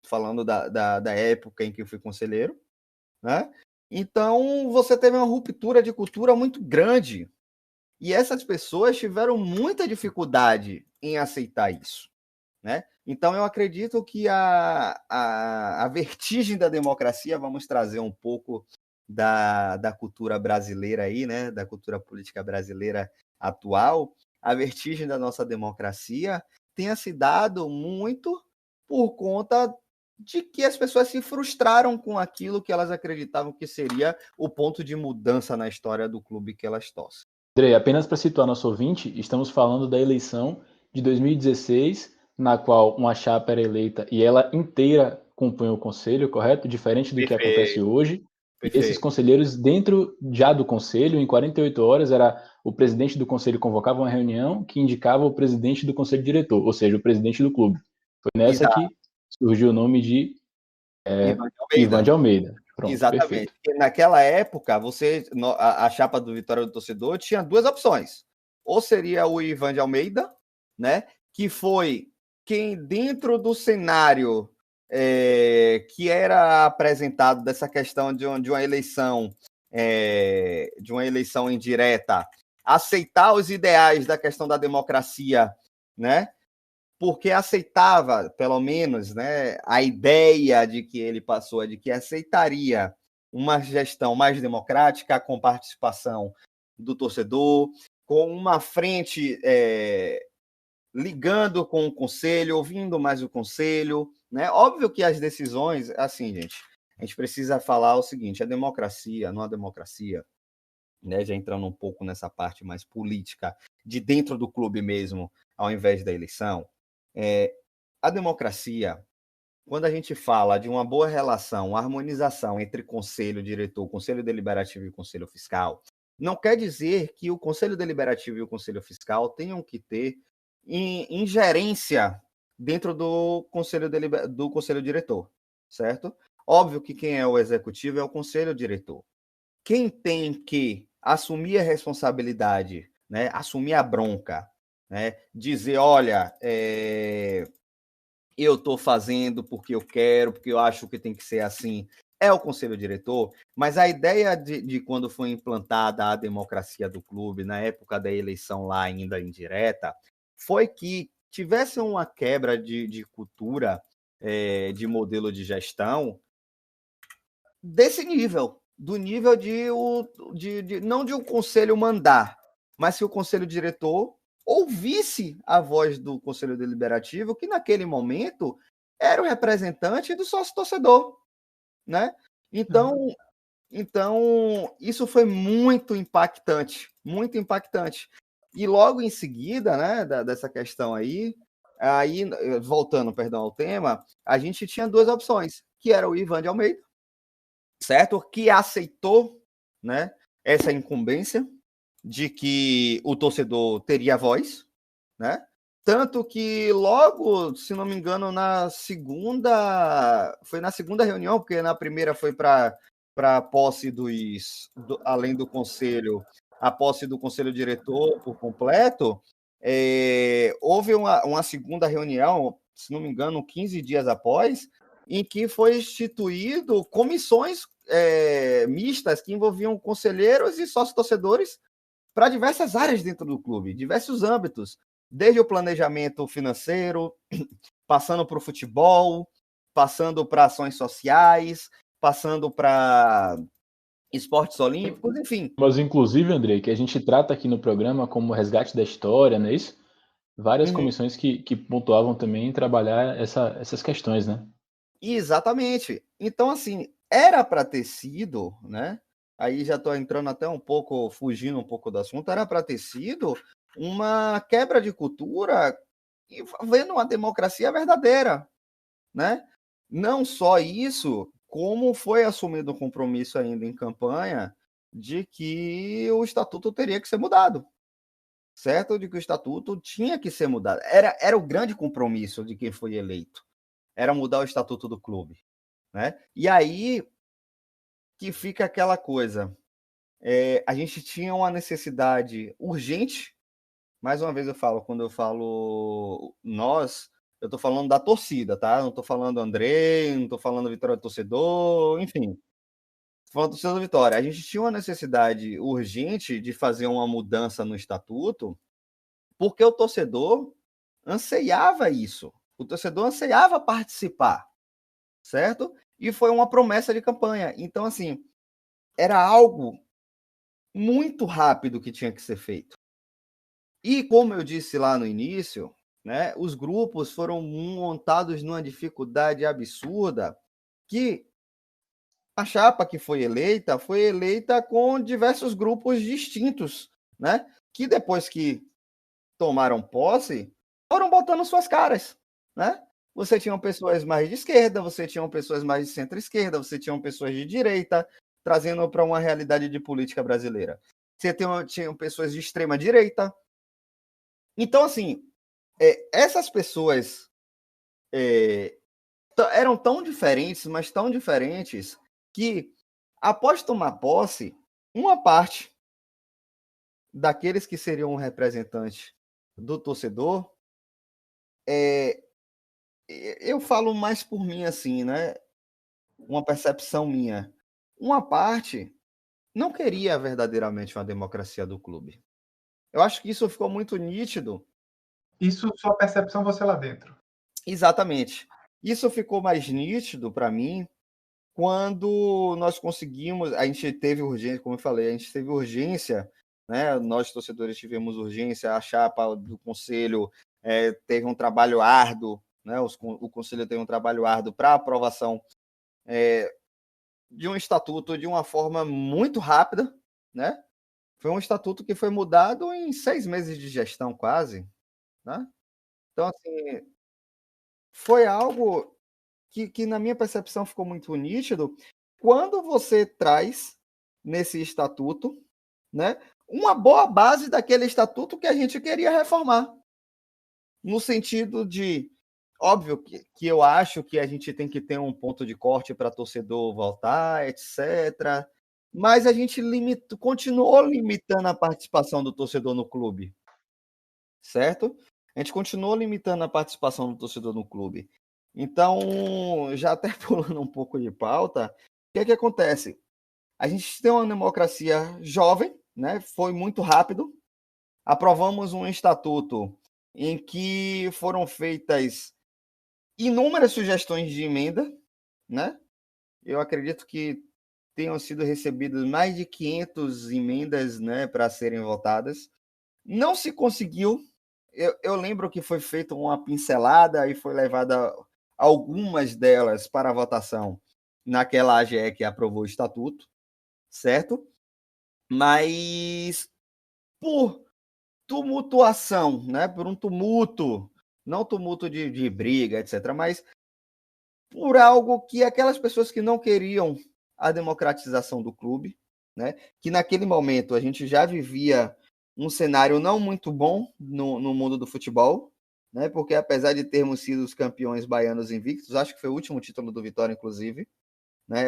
falando da época em que eu fui conselheiro, né? Então, você teve uma ruptura de cultura muito grande, e essas pessoas tiveram muita dificuldade em aceitar isso, né? Então, eu acredito que a vertigem da democracia, vamos trazer um pouco da cultura brasileira aí, né? Da cultura política brasileira atual, a vertigem da nossa democracia tenha se dado muito por conta de que as pessoas se frustraram com aquilo que elas acreditavam que seria o ponto de mudança na história do clube que elas torcem. André, apenas para situar nosso ouvinte, estamos falando da eleição de 2016, na qual uma chapa era eleita e ela inteira compunha o conselho, correto? Diferente do que acontece hoje. E esses conselheiros, dentro já do conselho, em 48 horas, era o presidente do conselho convocava uma reunião que indicava o presidente do conselho diretor, ou seja, o presidente do clube. Foi nessa que surgiu o nome de Ivan de Almeida. Pronto, exatamente. perfeito. Porque naquela época, a chapa do Vitória do Torcedor tinha duas opções. Ou seria o Ivan de Almeida, né, que foi quem, dentro do cenário que era apresentado dessa questão de uma eleição indireta, aceitar os ideais da questão da democracia, né? Porque aceitava, pelo menos, né, a ideia de que ele passou, de que aceitaria uma gestão mais democrática, com participação do torcedor, com uma frente ligando com o conselho, ouvindo mais o conselho, né? Óbvio que as decisões, assim, gente, a gente precisa falar o seguinte: a democracia, não a democracia, né, já entrando um pouco nessa parte mais política, de dentro do clube mesmo, ao invés da eleição, a democracia, quando a gente fala de uma boa relação, uma harmonização entre conselho diretor, conselho deliberativo e conselho fiscal, não quer dizer que o conselho deliberativo e o conselho fiscal tenham que ter ingerência dentro do conselho diretor, certo? Óbvio que quem é o executivo é o conselho diretor. Quem tem que assumir a responsabilidade, né, assumir a bronca, né, dizer, olha, eu estou fazendo porque eu quero, porque eu acho que tem que ser assim, é o conselho diretor, mas a ideia de quando foi implantada a democracia do clube, na época da eleição lá ainda indireta, foi que tivesse uma quebra de cultura, de modelo de gestão, desse nível, do nível não de o conselho mandar, mas que o conselho diretor ouvisse a voz do conselho deliberativo, que naquele momento era o representante do sócio-torcedor, né? Então, isso foi muito impactante, muito impactante. E logo em seguida, né, dessa questão aí, voltando, perdão, ao tema, a gente tinha duas opções, que era o Ivan de Almeida, certo? Que aceitou, né, essa incumbência de que o torcedor teria voz, né? Tanto que logo, se não me engano, foi na segunda reunião, porque na primeira foi para a posse além do conselho, a posse do conselho diretor por completo, houve uma segunda reunião, se não me engano, 15 dias após, em que foi instituído comissões mistas que envolviam conselheiros e sócios-torcedores para diversas áreas dentro do clube, diversos âmbitos, desde o planejamento financeiro, passando para o futebol, passando para ações sociais, passando para esportes olímpicos, enfim. Mas, inclusive, Andrei, que a gente trata aqui no programa como resgate da história, não é isso? Várias comissões que pontuavam também em trabalhar essas questões, né? Exatamente. Então, assim, era para ter sido, né? Aí já estou entrando até um pouco, fugindo um pouco do assunto, era para ter sido uma quebra de cultura e vendo uma democracia verdadeira, né? Não só isso, como foi assumido o compromisso ainda em campanha de que o estatuto teria que ser mudado, certo? De que o estatuto tinha que ser mudado. Era o grande compromisso de quem foi eleito, era mudar o estatuto do clube, né? E aí que fica aquela coisa, a gente tinha uma necessidade urgente, mais uma vez eu falo, quando eu falo nós, eu estou falando da torcida, tá? Não estou falando Andrei, não estou falando Vitória do Torcedor, enfim. Estou falando do torcedor do Vitória. A gente tinha uma necessidade urgente de fazer uma mudança no estatuto, porque o torcedor anseiava isso. O torcedor anseiava participar, certo? E foi uma promessa de campanha. Então, assim, era algo muito rápido que tinha que ser feito. E como eu disse lá no início, né, os grupos foram montados numa dificuldade absurda, que a chapa que foi eleita com diversos grupos distintos, né, que depois que tomaram posse, foram botando suas caras, né? Você tinha pessoas mais de esquerda, você tinha pessoas mais de centro-esquerda, você tinha pessoas de direita, trazendo para uma realidade de política brasileira. Você tinha pessoas de extrema direita. Então, assim, essas pessoas eram tão diferentes, mas tão diferentes, que após tomar posse, uma parte daqueles que seriam um representante do torcedor, eu falo mais por mim assim, né? Uma percepção minha. Uma parte não queria verdadeiramente uma democracia do clube. Eu acho que isso ficou muito nítido. Isso, sua percepção, você lá dentro. Exatamente. Isso ficou mais nítido para mim quando nós conseguimos, a gente teve urgência, como eu falei, a gente teve urgência, né? Nós torcedores tivemos urgência, a chapa do conselho teve um trabalho árduo, né? O conselho teve um trabalho árduo para aprovação de um estatuto de uma forma muito rápida, né? Foi um estatuto que foi mudado em 6 meses de gestão, quase, né? Então, assim, foi algo que na minha percepção ficou muito nítido quando você traz nesse estatuto, né, uma boa base daquele estatuto que a gente queria reformar. No sentido de, óbvio que eu acho que a gente tem que ter um ponto de corte para torcedor voltar, etc. Mas a gente continuou limitando a participação do torcedor no clube, certo? A gente continuou limitando a participação do torcedor no clube. Então, já até pulando um pouco de pauta, o que acontece? A gente tem uma democracia jovem, né? Foi muito rápido. Aprovamos um estatuto em que foram feitas inúmeras sugestões de emenda, né? Eu acredito que tenham sido recebidas mais de 500 emendas, né, para serem votadas. Não se conseguiu. Eu lembro que foi feita uma pincelada e foi levada algumas delas para a votação naquela AGE que aprovou o estatuto, certo? Mas por tumultuação, né? Por um tumulto, não tumulto de briga, etc., mas por algo que aquelas pessoas que não queriam a democratização do clube, né? Que naquele momento a gente já vivia um cenário não muito bom no mundo do futebol, né? Porque apesar de termos sido os campeões baianos invictos, acho que foi o último título do Vitória, inclusive, né?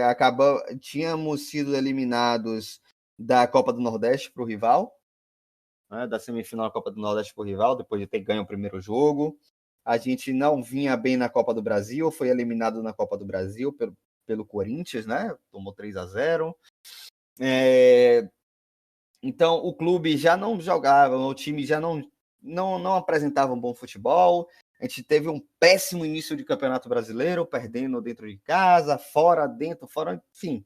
Tínhamos sido eliminados da Copa do Nordeste para o rival, né? Da semifinal da Copa do Nordeste para o rival, depois de ter ganho o primeiro jogo. A gente não vinha bem na Copa do Brasil, foi eliminado na Copa do Brasil pelo Corinthians, né? Tomou 3-0. Então, o clube já não jogava, o time já não apresentava um bom futebol. A gente teve um péssimo início de Campeonato Brasileiro, perdendo dentro de casa, fora, dentro, fora, enfim.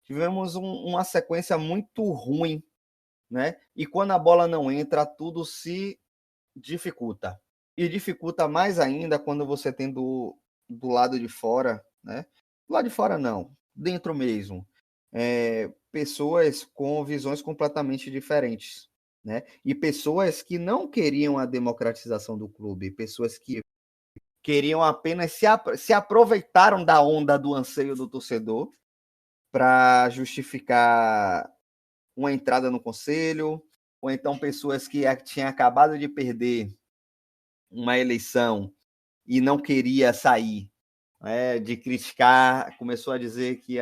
Tivemos uma sequência muito ruim, né? E quando a bola não entra, tudo se dificulta. E dificulta mais ainda quando você tem do lado de fora, né? Do lado de fora não, dentro mesmo. Pessoas com visões completamente diferentes, né? E pessoas que não queriam a democratização do clube, pessoas que queriam apenas se aproveitaram da onda do anseio do torcedor para justificar uma entrada no conselho, ou então pessoas que tinham acabado de perder uma eleição e não queria sair, né, de criticar, começou a dizer que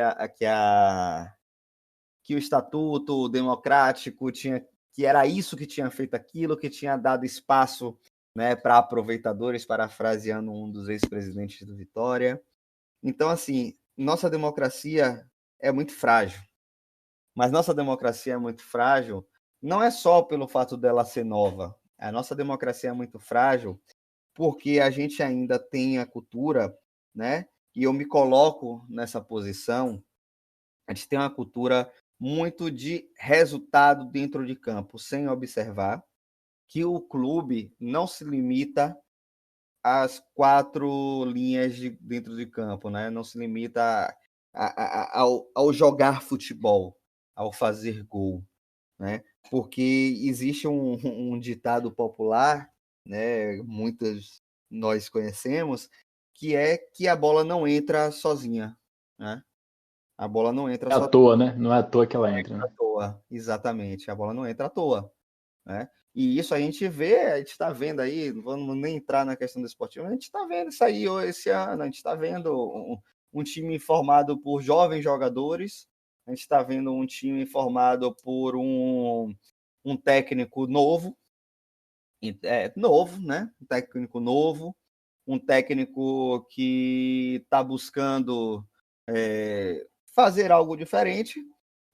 o estatuto democrático que era isso que tinha feito aquilo, que tinha dado espaço, né, para aproveitadores, parafraseando um dos ex-presidentes do Vitória. Então, assim, nossa democracia é muito frágil. Mas nossa democracia é muito frágil não é só pelo fato dela ser nova. A nossa democracia é muito frágil porque a gente ainda tem a cultura, né? E eu me coloco nessa posição. A gente tem uma cultura muito de resultado dentro de campo, sem observar que o clube não se limita às 4 linhas dentro de campo, né? Não se limita ao jogar futebol, ao fazer gol, né? Porque existe um ditado popular, né? Muitos nós conhecemos, que é que a bola não entra sozinha, né? A bola não entra É à sozinha. toa, né? Não é à toa que ela entra, À né? toa, exatamente. A bola não entra à toa, né? E isso a gente vê, a gente está vendo aí, não vamos nem entrar na questão do esportivo, a gente está vendo isso aí esse ano, a gente está vendo um time formado por jovens jogadores, a gente está vendo um time formado por um técnico novo, né? Um técnico novo, um técnico que está buscando fazer algo diferente,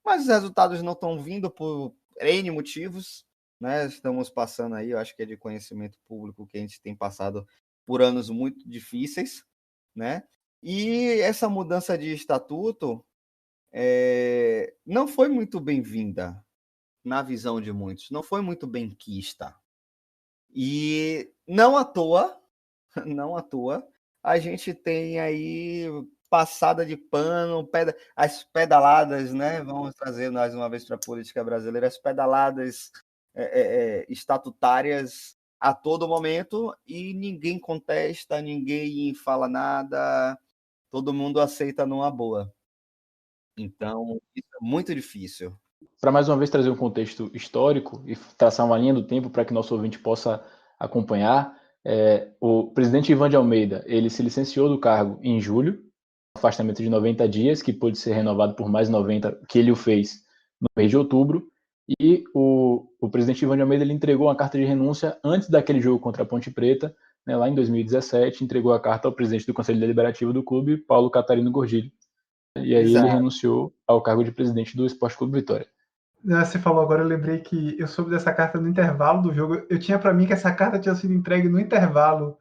mas os resultados não estão vindo por N motivos, né? Estamos passando aí, eu acho que é de conhecimento público que a gente tem passado por anos muito difíceis, né? E essa mudança de estatuto não foi muito bem-vinda na visão de muitos, não foi muito bem-quista. E não à toa, não à toa, a gente tem aí passada de pano, as pedaladas, né? Vamos trazer mais uma vez para a política brasileira, as pedaladas estatutárias a todo momento e ninguém contesta, ninguém fala nada, todo mundo aceita numa boa. Então, isso é muito difícil. Para mais uma vez trazer um contexto histórico e traçar uma linha do tempo para que nosso ouvinte possa acompanhar, o presidente Ivan de Almeida, ele se licenciou do cargo em julho, afastamento de 90 dias, que pôde ser renovado por mais 90, que ele o fez no mês de outubro, e o presidente Ivan de Almeida ele entregou uma carta de renúncia antes daquele jogo contra a Ponte Preta, né, lá em 2017, entregou a carta ao presidente do Conselho Deliberativo do clube, Paulo Catarino Gordilho. E aí ele renunciou ao cargo de presidente do Esporte Clube Vitória. Você falou agora, eu lembrei que eu soube dessa carta no intervalo do jogo. Eu tinha para mim que essa carta tinha sido entregue no intervalo,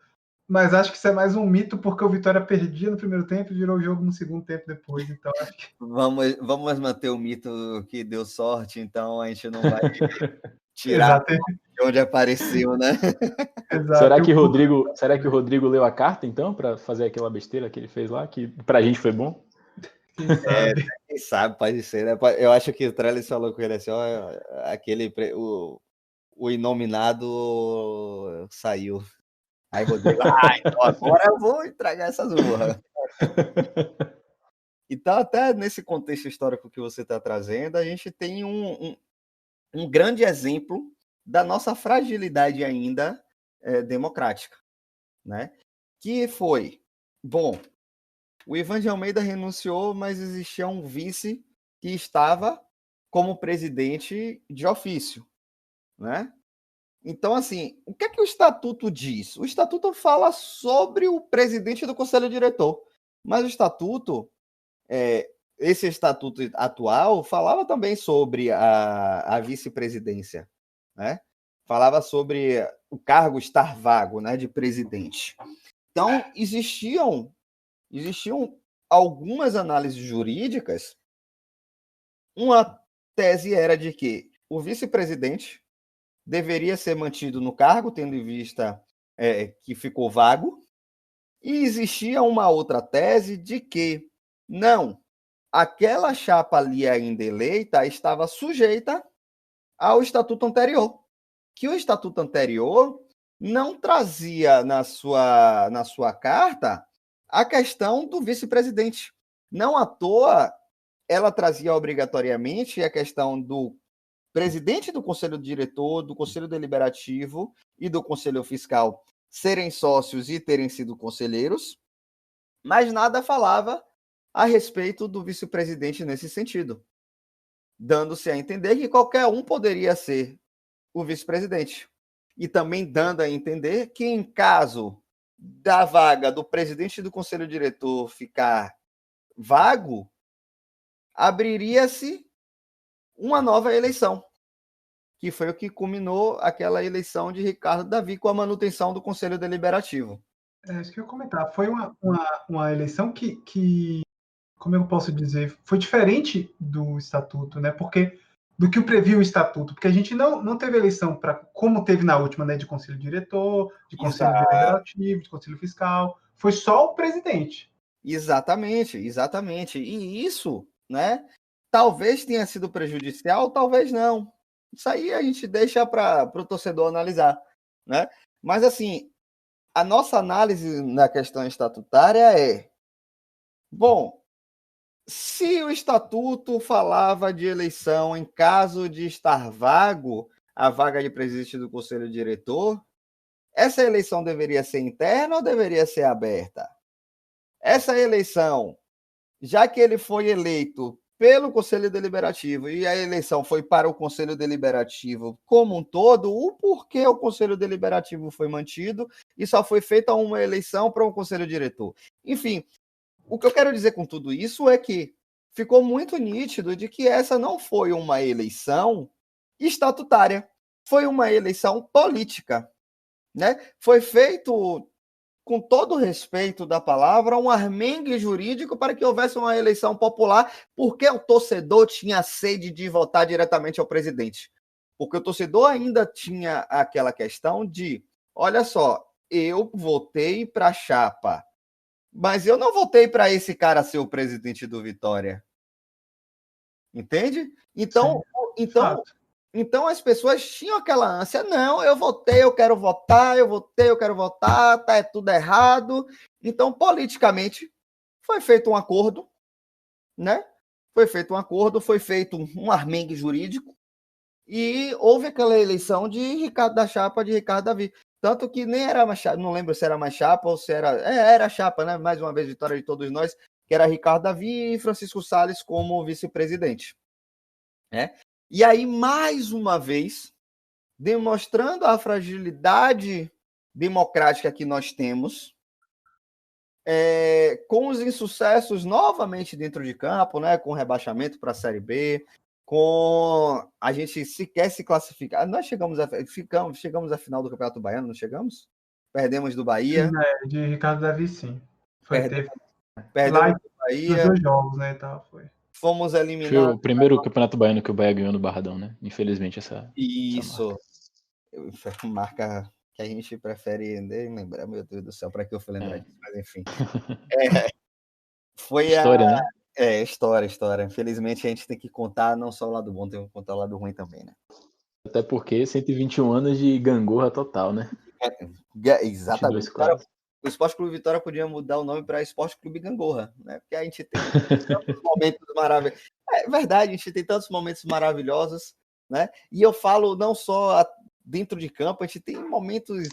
mas acho que isso é mais um mito, porque o Vitória perdia no primeiro tempo e virou o jogo no segundo tempo depois. Então acho que... Vamos manter o mito que deu sorte, então a gente não vai tirar de onde apareceu, né? Exato. Será que o Rodrigo leu a carta, então, para fazer aquela besteira que ele fez lá, que pra gente foi bom? Quem sabe, pode ser, né? Eu acho que o Trellis falou com ele assim, ó, o inominado saiu. Aí Rodrigo, então agora eu vou entregar essas urras. Então, até nesse contexto histórico que você está trazendo, a gente tem um grande exemplo da nossa fragilidade ainda democrática, né? Que foi, bom, o Ivan de Almeida renunciou, mas existia um vice que estava como presidente de ofício, né? Então, assim, o que é que o estatuto diz? O estatuto fala sobre o presidente do conselho diretor, mas o estatuto, esse estatuto atual, falava também sobre a vice-presidência, né? Falava sobre o cargo estar vago, né, de presidente. Então, existiam algumas análises jurídicas. Uma tese era de que o vice-presidente deveria ser mantido no cargo, tendo em vista que ficou vago, e existia uma outra tese de que, não, aquela chapa ali ainda eleita estava sujeita ao estatuto anterior, que o estatuto anterior não trazia na sua carta a questão do vice-presidente. Não à toa, ela trazia obrigatoriamente a questão do presidente do conselho diretor, do conselho deliberativo e do conselho fiscal serem sócios e terem sido conselheiros, mas nada falava a respeito do vice-presidente nesse sentido, dando-se a entender que qualquer um poderia ser o vice-presidente. E também dando a entender que, em caso da vaga do presidente do conselho diretor ficar vago, abriria-se uma nova eleição, que foi o que culminou aquela eleição de Ricardo Davi com a manutenção do Conselho Deliberativo. Isso que eu ia comentar. Foi uma eleição que, como eu posso dizer, foi diferente do Estatuto, né? Porque do que o previu o Estatuto, porque a gente não teve eleição para como teve na última, né? De Conselho Diretor, de Conselho Deliberativo, de Conselho Fiscal. Foi só o presidente. Exatamente. E isso, né? Talvez tenha sido prejudicial, talvez não. Isso aí a gente deixa para o torcedor analisar, né? Mas, assim, a nossa análise na questão estatutária é, bom, se o estatuto falava de eleição em caso de estar vago a vaga de presidente do conselho diretor, essa eleição deveria ser interna ou deveria ser aberta? Essa eleição, já que ele foi eleito pelo Conselho Deliberativo e a eleição foi para o Conselho Deliberativo como um todo, o porquê o Conselho Deliberativo foi mantido e só foi feita uma eleição para um Conselho Diretor. Enfim, o que eu quero dizer com tudo isso é que ficou muito nítido de que essa não foi uma eleição estatutária, foi uma eleição política, né? Foi feito, com todo o respeito da palavra, um armengue jurídico para que houvesse uma eleição popular, porque o torcedor tinha sede de votar diretamente ao presidente. Porque o torcedor ainda tinha aquela questão de, olha só, eu votei para a chapa, mas eu não votei para esse cara ser o presidente do Vitória. Entende? Então as pessoas tinham aquela ânsia, não, eu votei, eu quero votar, tá tudo errado. Então, politicamente, foi feito um acordo, né? Foi feito um armengue jurídico e houve aquela eleição da chapa de Ricardo Davi. Tanto que nem era mais chapa, não lembro se era mais chapa ou se era... era chapa, né? Mais uma vez, vitória de todos nós, que era Ricardo Davi e Francisco Salles como vice-presidente. Né? E aí, mais uma vez, demonstrando a fragilidade democrática que nós temos, com os insucessos novamente dentro de campo, né, com rebaixamento para a Série B, com a gente sequer se classificar. Nós chegamos à final do Campeonato Baiano, não chegamos? Perdemos do Bahia. Sim, de Ricardo Davi, sim. Perdemos do Bahia. Dos 2 jogos, né, foi. Fomos eliminados. Foi o primeiro Campeonato Baiano que o Bahia ganhou no Barradão, né? Infelizmente, essa Isso. Essa marca que a gente prefere nem lembrar, meu Deus do céu, para que eu fui lembrar disso, mas enfim. Foi história, né? História. Infelizmente, a gente tem que contar não só o lado bom, tem que contar o lado ruim também, né? Até porque 121 anos de gangorra total, né? Exatamente. O Esporte Clube Vitória podia mudar o nome para Esporte Clube Gangorra, né? Porque a gente tem tantos momentos maravilhosos. É verdade, a gente tem tantos momentos maravilhosos, né? E eu falo não só dentro de campo, a gente tem momentos...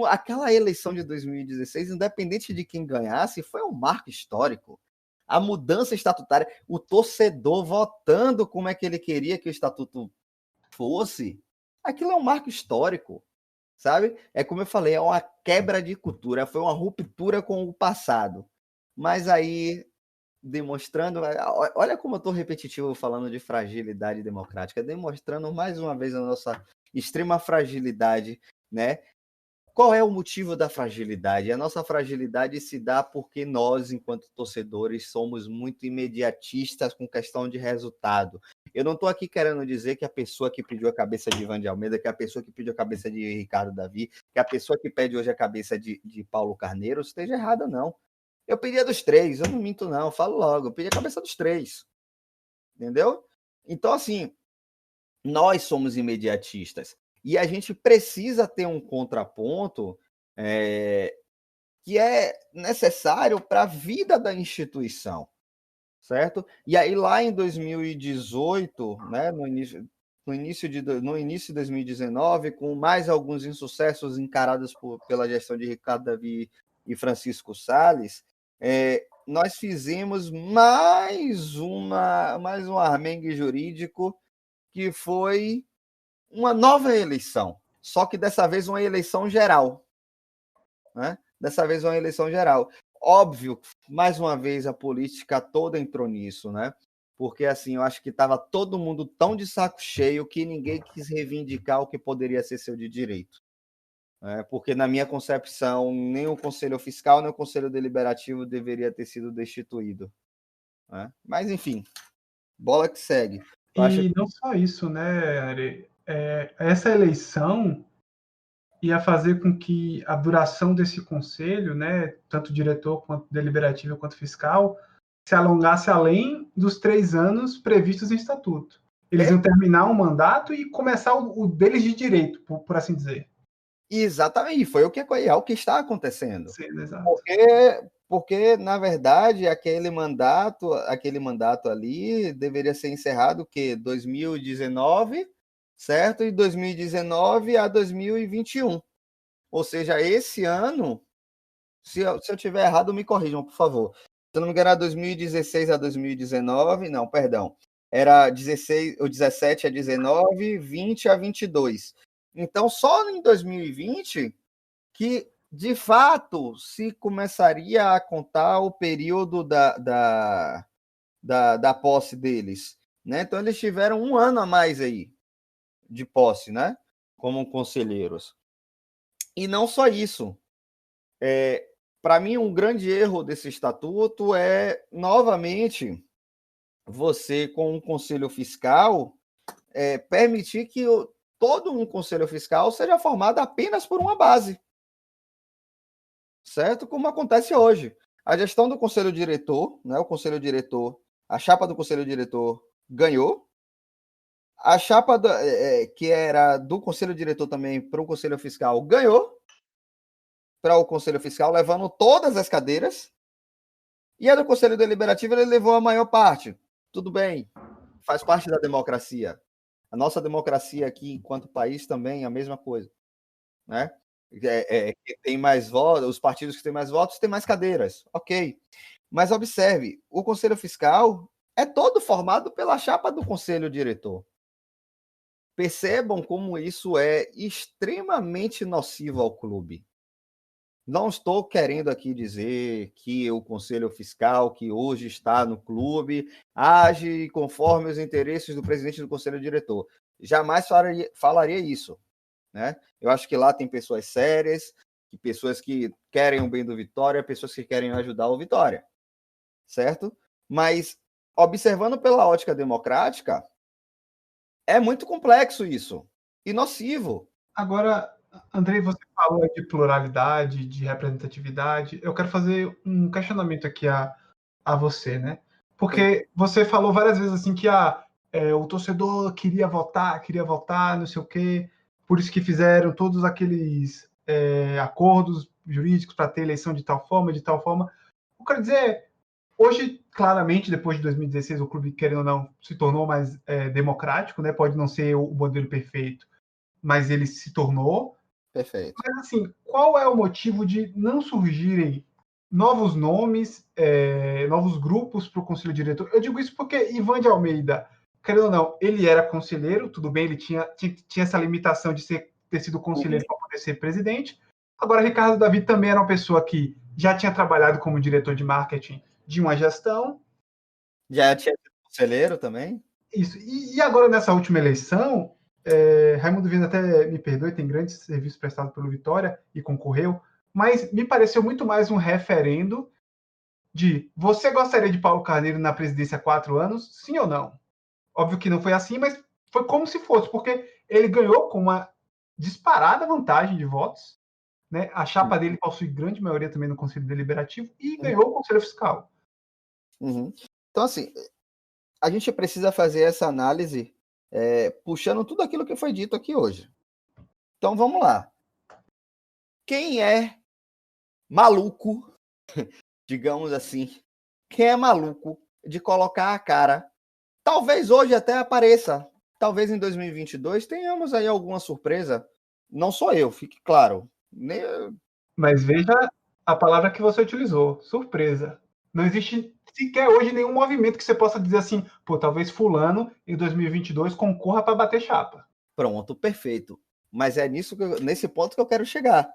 aquela eleição de 2016, independente de quem ganhasse, foi um marco histórico. A mudança estatutária, o torcedor votando como é que ele queria que o estatuto fosse, aquilo é um marco histórico, sabe? É como eu falei, é uma quebra de cultura, foi uma ruptura com o passado. Mas aí, demonstrando... Olha como eu estou repetitivo falando de fragilidade democrática, demonstrando mais uma vez a nossa extrema fragilidade, né? Qual é o motivo da fragilidade? A nossa fragilidade se dá porque nós, enquanto torcedores, somos muito imediatistas com questão de resultado. Eu não estou aqui querendo dizer que a pessoa que pediu a cabeça de Ivan de Almeida, que a pessoa que pediu a cabeça de Ricardo Davi, que a pessoa que pede hoje a cabeça de Paulo Carneiro esteja errada, não. Eu pedi a dos três, eu não minto não, eu falo logo, eu pedi a cabeça dos três. Entendeu? Então, assim, nós somos imediatistas. E a gente precisa ter um contraponto que é necessário para a vida da instituição, certo? E aí, lá em 2018, né, no início de 2019, com mais alguns insucessos encarados pela gestão de Ricardo Davi e Francisco Salles, nós fizemos mais um armengue jurídico, que foi uma nova eleição, só que dessa vez uma eleição geral, né? Dessa vez uma eleição geral. Óbvio, mais uma vez a política toda entrou nisso, né? Porque assim, eu acho que estava todo mundo tão de saco cheio que ninguém quis reivindicar o que poderia ser seu de direito. Porque na minha concepção, nem o Conselho Fiscal, nem o Conselho Deliberativo deveria ter sido destituído. Né? Mas enfim, bola que segue. E não só isso, né, Ari? Essa eleição ia fazer com que a duração desse conselho, né, tanto diretor quanto deliberativo quanto fiscal, se alongasse além dos 3 anos previstos em estatuto. Eles iam terminar um mandato e começar o deles de direito, por assim dizer. Exatamente, foi o que está acontecendo. Sim, exato. Porque, na verdade, aquele mandato ali deveria ser encerrado que 2019, certo? E 2019 a 2021. Ou seja, esse ano, se eu tiver errado, me corrijam, por favor. Se eu não me engano, era 2016 a 2019, não, perdão. Era 17 a 19, 20 a 22. Então, só em 2020 que, de fato, se começaria a contar o período da posse deles. Né? Então, eles tiveram 1 ano a mais aí de posse, né? Como conselheiros. E não só isso. Para mim, um grande erro desse estatuto é, novamente, você, com um conselho fiscal, permitir que todo um conselho fiscal seja formado apenas por uma base. Certo? Como acontece hoje. A gestão do conselho diretor, né, o conselho diretor, a chapa do conselho diretor ganhou. A chapa que era do conselho diretor também para o conselho fiscal ganhou. Para o conselho fiscal, levando todas as cadeiras. E a do conselho deliberativo ele levou a maior parte. Tudo bem, faz parte da democracia. A nossa democracia aqui, enquanto país, também é a mesma coisa. Né? Que tem mais votos, os partidos que têm mais votos têm mais cadeiras, ok. Mas observe, o Conselho Fiscal é todo formado pela chapa do Conselho Diretor. Percebam como isso é extremamente nocivo ao clube. Não estou querendo aqui dizer que o Conselho Fiscal, que hoje está no clube, age conforme os interesses do presidente do Conselho Diretor. Jamais falaria isso, né? Eu acho que lá tem pessoas sérias, pessoas que querem o bem do Vitória, pessoas que querem ajudar o Vitória, certo? Mas, observando pela ótica democrática, é muito complexo isso e nocivo. Agora, Andrei, você falou de pluralidade, de representatividade. Eu quero fazer um questionamento aqui a você, né? Porque você falou várias vezes assim que o torcedor queria votar, não sei o quê, por isso que fizeram todos aqueles acordos jurídicos para ter eleição de tal forma, de tal forma. Eu quero dizer, hoje, claramente, depois de 2016, o clube, querendo ou não, se tornou mais democrático, né? Pode não ser o modelo perfeito, mas ele se tornou. Perfeito. Mas, assim, qual é o motivo de não surgirem novos nomes, novos grupos para o conselho diretor? Eu digo isso porque Ivan de Almeida, querendo ou não, ele era conselheiro, tudo bem, ele tinha essa limitação de ter sido conselheiro para poder ser presidente. Agora, Ricardo David também era uma pessoa que já tinha trabalhado como diretor de marketing de uma gestão. Já tinha sido conselheiro também? Isso. E agora, nessa última eleição, Raimundo Viana até me perdoe, tem grandes serviços prestados pelo Vitória e concorreu, mas me pareceu muito mais um referendo de você gostaria de Paulo Carneiro na presidência há 4 anos, sim ou não? Óbvio que não foi assim, mas foi como se fosse, porque ele ganhou com uma disparada vantagem de votos, né? A chapa dele possui grande maioria também no Conselho Deliberativo e ganhou o Conselho Fiscal. Uhum. Então, assim, a gente precisa fazer essa análise puxando tudo aquilo que foi dito aqui hoje. Então, vamos lá. Quem é maluco, digamos assim, quem é maluco de colocar a cara? Talvez hoje até apareça. Talvez em 2022 tenhamos aí alguma surpresa. Não sou eu, fique claro. Mas veja a palavra que você utilizou, surpresa. Não existe sequer hoje nenhum movimento que você possa dizer assim, pô, talvez fulano em 2022 concorra para bater chapa. Pronto, perfeito. Mas é nesse ponto que eu quero chegar.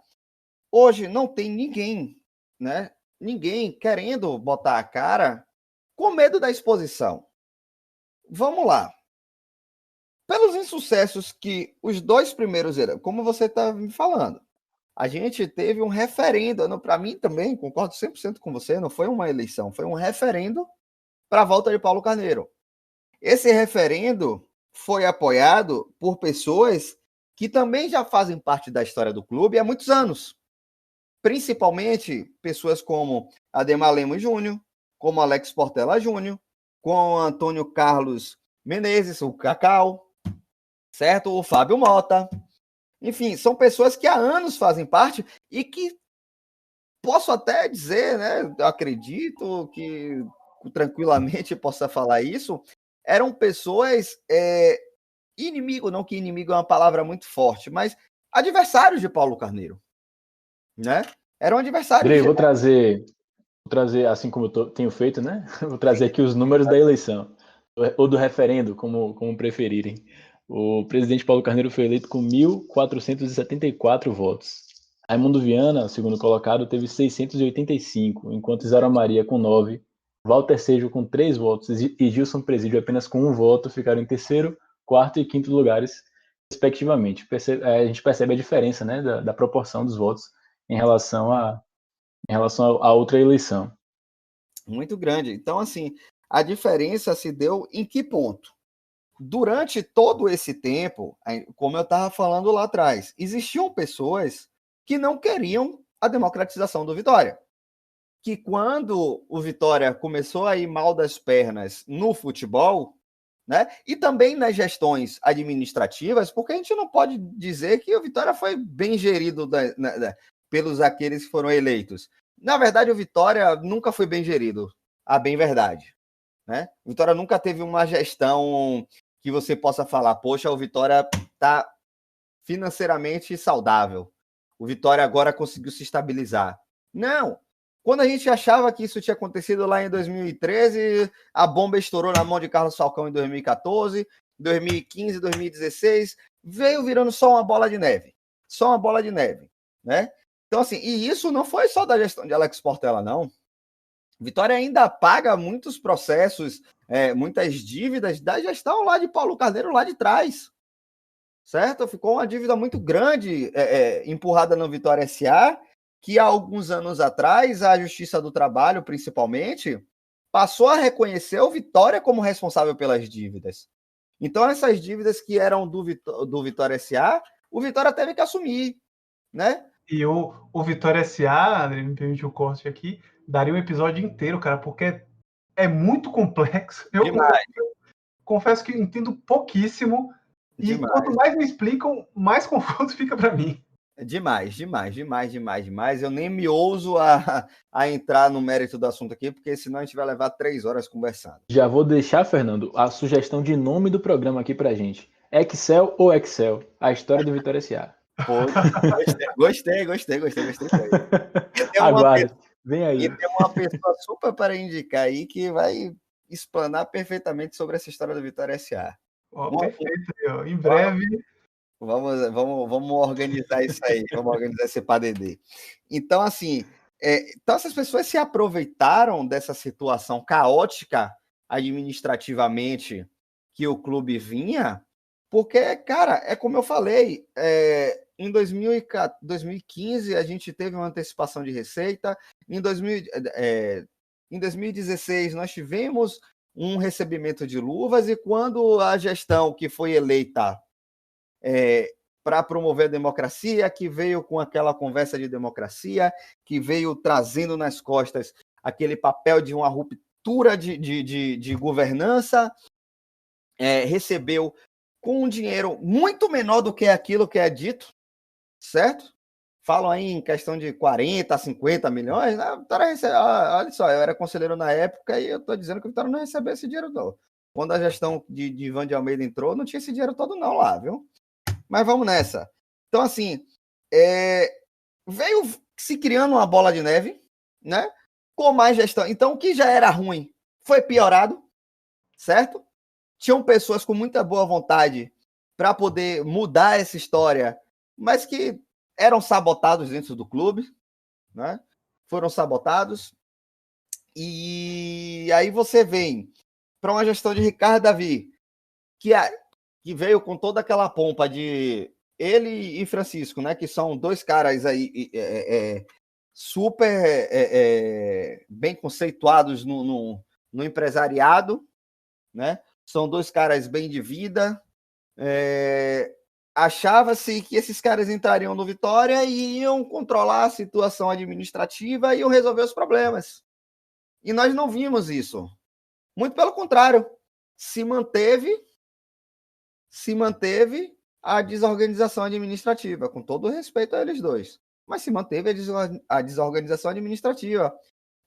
Hoje não tem ninguém, né? Ninguém querendo botar a cara com medo da exposição. Vamos lá. Pelos insucessos que os 2 primeiros eram, como você está me falando, a gente teve um referendo, para mim também, concordo 100% com você, não foi uma eleição, foi um referendo para a volta de Paulo Carneiro. Esse referendo foi apoiado por pessoas que também já fazem parte da história do clube há muitos anos. Principalmente pessoas como Ademar Lemos Júnior, como Alex Portela Júnior, com Antônio Carlos Menezes, o Cacau, certo? O Fábio Mota. Enfim, são pessoas que há anos fazem parte e que posso até dizer, né? Acredito que tranquilamente possa falar isso, eram pessoas inimigo, não que inimigo é uma palavra muito forte, mas adversários de Paulo Carneiro, né? Eram adversários. Andrei, vou trazer, assim como eu tenho feito, né? Vou trazer aqui os números da eleição, ou do referendo, como preferirem. O presidente Paulo Carneiro foi eleito com 1.474 votos. Raimundo Viana, segundo colocado, teve 685, enquanto Isara Maria com 9, Walter Sejo com 3 votos e Gilson Presídio apenas com 1 voto ficaram em terceiro, quarto e quinto lugares, respectivamente. A gente percebe a diferença, né, da proporção dos votos em relação à outra eleição. Muito grande. Então, assim, a diferença se deu em que ponto? Durante todo esse tempo, como eu estava falando lá atrás, existiam pessoas que não queriam a democratização do Vitória. Que quando o Vitória começou a ir mal das pernas no futebol, né, e também nas gestões administrativas, porque a gente não pode dizer que o Vitória foi bem gerido pelos aqueles que foram eleitos. Na verdade, o Vitória nunca foi bem gerido, a bem verdade. Né? O Vitória nunca teve uma gestão que você possa falar, poxa, o Vitória está financeiramente saudável. O Vitória agora conseguiu se estabilizar. Não. Quando a gente achava que isso tinha acontecido lá em 2013, a bomba estourou na mão de Carlos Falcão em 2014, 2015, 2016, veio virando só uma bola de neve. Só uma bola de neve, né? Então, assim, e isso não foi só da gestão de Alex Portela, não. Vitória ainda paga muitos processos, muitas dívidas da gestão lá de Paulo Carneiro, lá de trás. Certo? Ficou uma dívida muito grande empurrada no Vitória S.A., que há alguns anos atrás, a Justiça do Trabalho, principalmente, passou a reconhecer o Vitória como responsável pelas dívidas. Então, essas dívidas que eram do Vitória S.A., o Vitória teve que assumir, né? E o Vitória S.A., André, me permite o corte aqui, daria um episódio inteiro, cara, porque é muito complexo. Eu confesso que entendo pouquíssimo. E Demais. quanto mais me explicam, mais confuso fica para mim. Demais. Eu nem me ouso a entrar no mérito do assunto aqui, porque senão a gente vai levar 3 horas conversando. Já vou deixar, Fernando, a sugestão de nome do programa aqui pra gente. Excel ou Excel? A história do Vitória S.A. Pô, gostei. Aguarde, vem aí. E tem uma pessoa super para indicar aí que vai explanar perfeitamente sobre essa história do Vitória S.A. Perfeito, em breve. Vamos organizar isso aí, vamos organizar esse PADD. Então, assim, então essas pessoas se aproveitaram dessa situação caótica administrativamente que o clube vinha, porque, cara, é como eu falei, em 2015 a gente teve uma antecipação de receita, em 2016 nós tivemos um recebimento de luvas, e quando a gestão que foi eleita para promover a democracia, que veio com aquela conversa de democracia, que veio trazendo nas costas aquele papel de uma ruptura de governança, recebeu com um dinheiro muito menor do que aquilo que é dito, certo? Falam aí em questão de 40, 50 milhões. Né? Olha só, eu era conselheiro na época e eu estou dizendo que o Vitória não recebeu esse dinheiro todo. Quando a gestão de Ivan de Almeida entrou, não tinha esse dinheiro todo não lá, viu? Mas vamos nessa. Então, assim, veio se criando uma bola de neve, né? Com mais gestão. Então, o que já era ruim foi piorado, certo? Tinham pessoas com muita boa vontade para poder mudar essa história, mas que eram sabotados dentro do clube, né? Foram sabotados. E aí você vem para uma gestão de Ricardo Davi, que veio com toda aquela pompa de ele e Francisco, né? Que são dois caras aí super bem conceituados no empresariado, né? São dois caras bem de vida. Achava-se que esses caras entrariam no Vitória e iam controlar a situação administrativa e iam resolver os problemas. E nós não vimos isso. Muito pelo contrário. Se manteve a desorganização administrativa, com todo o respeito a eles dois. Mas se manteve a desorganização administrativa.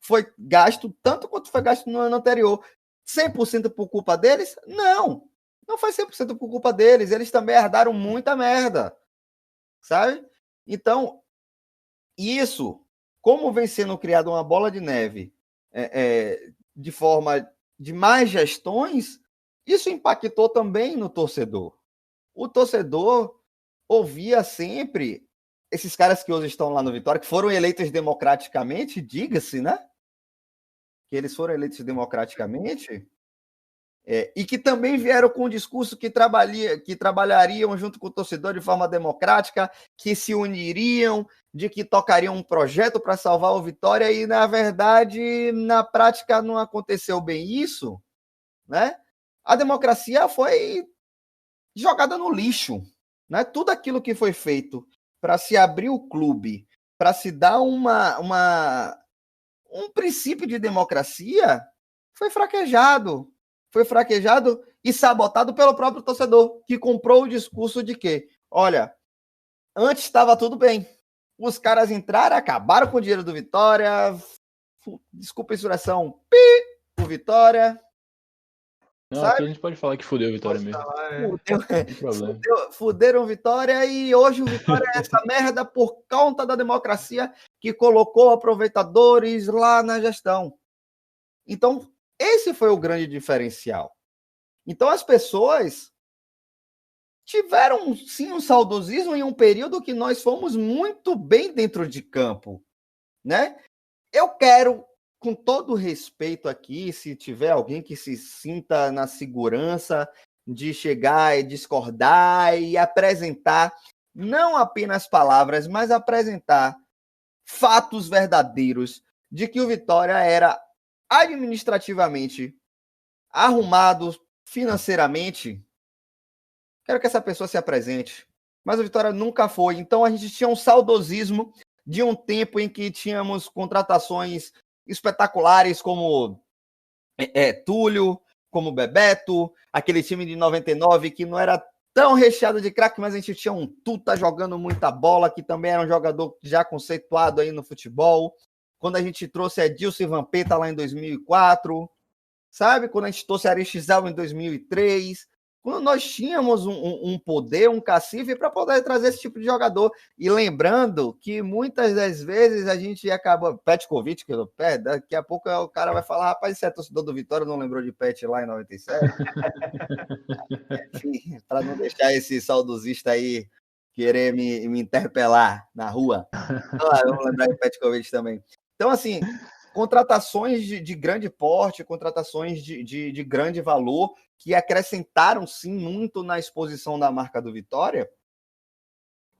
Foi gasto tanto quanto foi gasto no ano anterior. 100% por culpa deles? Não. Não foi 100% por culpa deles. Eles também herdaram muita merda. Sabe? Então, isso, como vem sendo criada uma bola de neve de forma de mais gestões, isso impactou também no torcedor. O torcedor ouvia sempre esses caras que hoje estão lá no Vitória, que foram eleitos democraticamente, diga-se, né? Que eles foram eleitos democraticamente, e que também vieram com um discurso que trabalhariam junto com o torcedor de forma democrática, que se uniriam, de que tocariam um projeto para salvar o Vitória, e, na verdade, na prática não aconteceu bem isso, né? A democracia foi jogada no lixo, né? Tudo aquilo que foi feito para se abrir o clube, para se dar um princípio de democracia, foi fraquejado e sabotado pelo próprio torcedor, que comprou o discurso de que, olha, antes estava tudo bem, os caras entraram, acabaram com o dinheiro do Vitória, desculpa a expressão, o Vitória. Não, aqui a gente pode falar que fudeu o Vitória mesmo. Fuderam o Vitória, e hoje o Vitória é essa merda por conta da democracia que colocou aproveitadores lá na gestão. Então, esse foi o grande diferencial. Então, as pessoas tiveram sim um saudosismo em um período que nós fomos muito bem dentro de campo, né? Eu quero, com todo respeito aqui, se tiver alguém que se sinta na segurança de chegar e discordar e apresentar não apenas palavras, mas apresentar fatos verdadeiros de que o Vitória era administrativamente arrumado financeiramente, quero que essa pessoa se apresente. Mas o Vitória nunca foi. Então a gente tinha um saudosismo de um tempo em que tínhamos contratações espetaculares como Túlio, como Bebeto, aquele time de 99 que não era tão recheado de craque, mas a gente tinha um Tuta jogando muita bola, que também era um jogador já conceituado aí no futebol. Quando a gente trouxe Edilson e Vampeta lá em 2004, sabe? Quando a gente trouxe Aristizábal em 2003, quando nós tínhamos um poder, um cacife para poder trazer esse tipo de jogador. E lembrando que muitas das vezes a gente acaba... Petkovic, daqui a pouco o cara vai falar, rapaz, esse é torcedor do Vitória, não lembrou de Pet lá em 97? Enfim, para não deixar esse saudosista aí querer me interpelar na rua. Vamos lembrar de Petkovic também. Então, assim, contratações de grande porte, contratações de grande valor, que acrescentaram, sim, muito na exposição da marca do Vitória.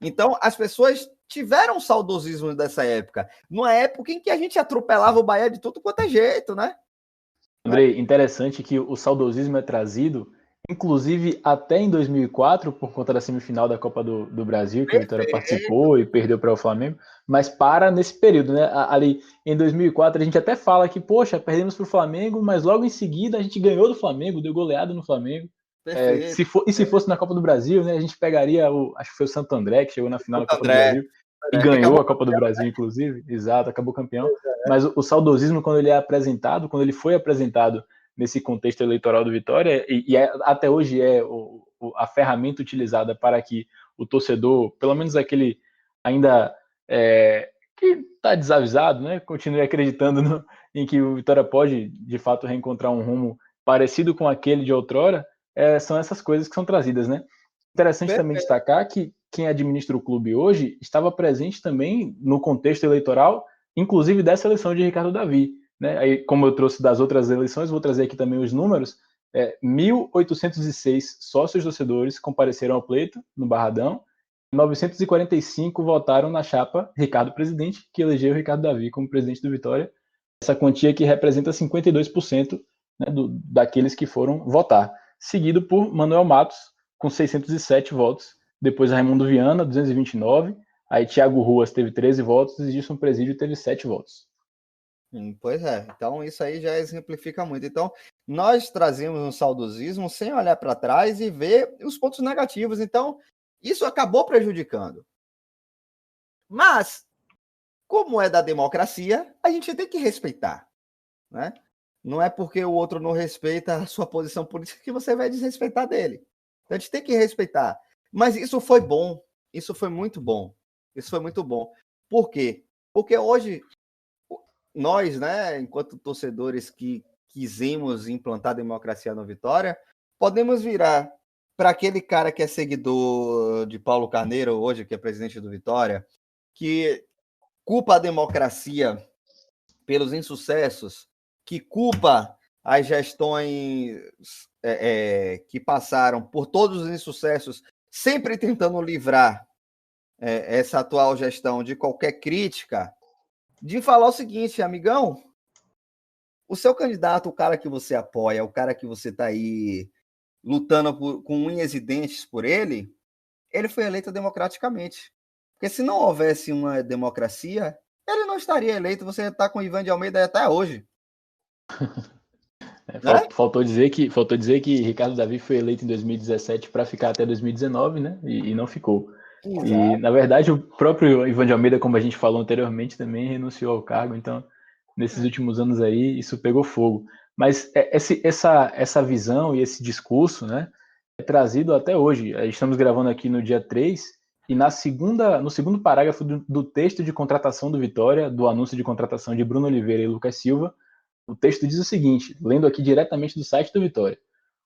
Então, as pessoas tiveram saudosismo dessa época. Numa época em que a gente atropelava o Bahia de tudo quanto é jeito, né? Andrei, interessante que o saudosismo é trazido, inclusive até em 2004, por conta da semifinal da Copa do Brasil, que o Vitória participou e perdeu para o Flamengo, mas para nesse período, né? Ali em 2004 a gente até fala que, poxa, perdemos para o Flamengo, mas logo em seguida a gente ganhou do Flamengo, deu goleada no Flamengo. Se fosse na Copa do Brasil, né, a gente pegaria acho que foi o Santo André, que chegou na final da Copa do Brasil e ganhou a Copa do Brasil, inclusive. Exato, acabou campeão. Mas o saudosismo, quando ele é apresentado, quando ele foi apresentado nesse contexto eleitoral do Vitória, até hoje é a ferramenta utilizada para que o torcedor, pelo menos aquele ainda que está desavisado, né, continue acreditando em que o Vitória pode, de fato, reencontrar um rumo parecido com aquele de outrora, são essas coisas que são trazidas, né? Interessante também destacar que quem administra o clube hoje estava presente também no contexto eleitoral, inclusive dessa eleição de Ricardo Davi, né? Aí, como eu trouxe das outras eleições, vou trazer aqui também os números. 1.806 sócios torcedores compareceram ao pleito no Barradão, 945 votaram na chapa Ricardo Presidente, que elegeu Ricardo Davi como presidente do Vitória. Essa quantia que representa 52%, né, daqueles que foram votar, seguido por Manuel Matos, com 607 votos, depois Raimundo Viana, 229, aí Thiago Ruas teve 13 votos e Gilson Presídio teve 7 votos. Pois é, então isso aí já exemplifica muito. Então, nós trazemos um saudosismo sem olhar para trás e ver os pontos negativos. Então, isso acabou prejudicando. Mas, como é da democracia, a gente tem que respeitar, né? Não é porque o outro não respeita a sua posição política que você vai desrespeitar dele. A gente tem que respeitar. Mas isso foi bom. Isso foi muito bom. Isso foi muito bom. Por quê? Porque hoje, nós, né, enquanto torcedores que quisemos implantar a democracia no Vitória, podemos virar para aquele cara que é seguidor de Paulo Carneiro hoje, que é presidente do Vitória, que culpa a democracia pelos insucessos, que culpa as gestões que passaram por todos os insucessos, sempre tentando livrar essa atual gestão de qualquer crítica, de falar o seguinte, amigão, o seu candidato, o cara que você apoia, o cara que você está aí lutando com unhas e dentes por ele foi eleito democraticamente. Porque se não houvesse uma democracia, ele não estaria eleito, você está com o Ivan de Almeida até hoje. Faltou dizer que Ricardo Davi foi eleito em 2017 para ficar até 2019, né? E não ficou. Exato. E, na verdade, o próprio Ivan de Almeida, como a gente falou anteriormente, também renunciou ao cargo. Então, nesses últimos anos aí, isso pegou fogo. Mas essa visão e esse discurso, né, é trazido até hoje. Estamos gravando aqui no dia 3, e no segundo parágrafo do texto de contratação do Vitória, do anúncio de contratação de Bruno Oliveira e Lucas Silva, o texto diz o seguinte, lendo aqui diretamente do site do Vitória: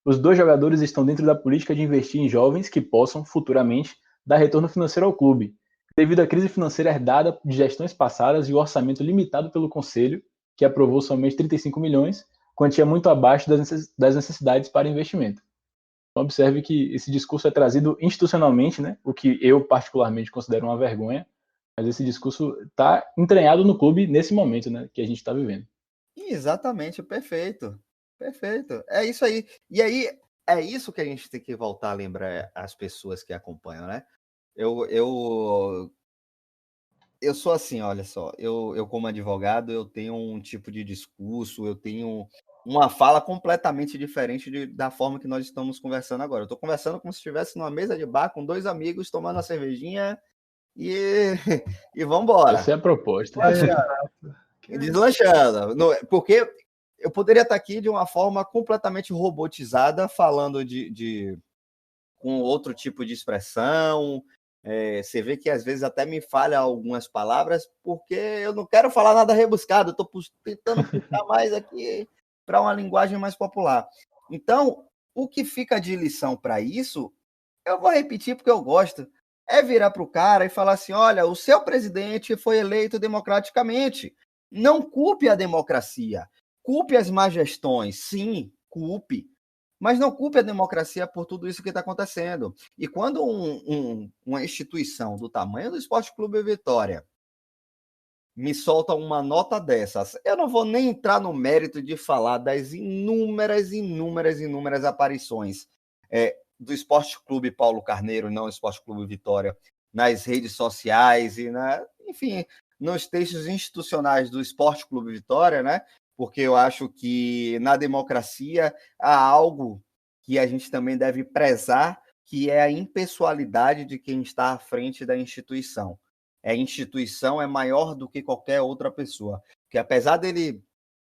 Os dois jogadores estão dentro da política de investir em jovens que possam, futuramente, dar retorno financeiro ao clube, devido à crise financeira herdada de gestões passadas e o orçamento limitado pelo Conselho, que aprovou somente 35 milhões, quantia muito abaixo das necessidades para investimento. Então, observe que esse discurso é trazido institucionalmente, né? O que eu particularmente considero uma vergonha, mas esse discurso está entranhado no clube nesse momento, né, que a gente está vivendo. Exatamente, perfeito. Perfeito. É isso aí. E aí, é isso que a gente tem que voltar a lembrar as pessoas que acompanham, né? Eu sou assim, olha só, eu como advogado, eu tenho um tipo de discurso, eu tenho uma fala completamente diferente da forma que nós estamos conversando agora. Eu estou conversando como se estivesse numa mesa de bar com dois amigos, tomando uma cervejinha e, e vamos embora. Essa é a proposta. Deslanchando. Porque eu poderia estar aqui de uma forma completamente robotizada, falando com outro tipo de expressão. Você vê que às vezes até me falha algumas palavras, porque eu não quero falar nada rebuscado, eu estou tentando puxar mais aqui para uma linguagem mais popular. Então, o que fica de lição para isso, eu vou repetir porque eu gosto, é virar para o cara e falar assim: olha, o seu presidente foi eleito democraticamente. Não culpe a democracia, culpe as má gestões, sim, culpe. Mas não culpe a democracia por tudo isso que está acontecendo. E quando uma instituição do tamanho do Esporte Clube Vitória me solta uma nota dessas, eu não vou nem entrar no mérito de falar das inúmeras aparições do Esporte Clube Paulo Carneiro, não Esporte Clube Vitória, nas redes sociais e, enfim, nos textos institucionais do Esporte Clube Vitória, né? Porque eu acho que na democracia há algo que a gente também deve prezar, que é a impessoalidade de quem está à frente da instituição. A instituição é maior do que qualquer outra pessoa. Porque apesar dele,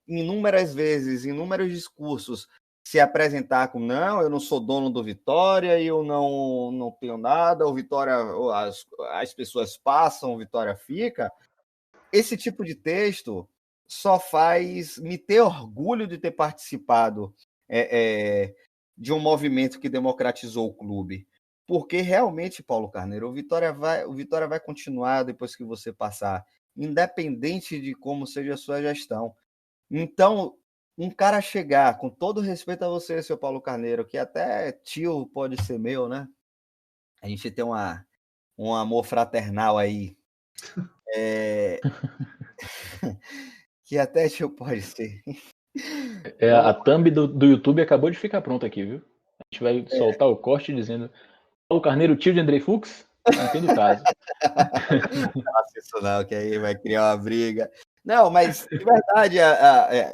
inúmeras vezes, inúmeros discursos, se apresentar com não, eu não sou dono do Vitória, eu não tenho nada, o Vitória, as pessoas passam, o Vitória fica, esse tipo de texto só faz me ter orgulho de ter participado de um movimento que democratizou o clube. Porque realmente, Paulo Carneiro, o Vitória vai continuar depois que você passar, independente de como seja a sua gestão. Então, um cara chegar, com todo respeito a você, seu Paulo Carneiro, que até tio pode ser meu, né? A gente tem um amor fraternal aí. Que até tio pode ser. A thumb do YouTube acabou de ficar pronta aqui, viu? A gente vai soltar o corte dizendo: Paulo Carneiro, tio de Andrei Fux? Entendo o caso. Não faça isso não, que aí vai criar uma briga. Não, mas de verdade,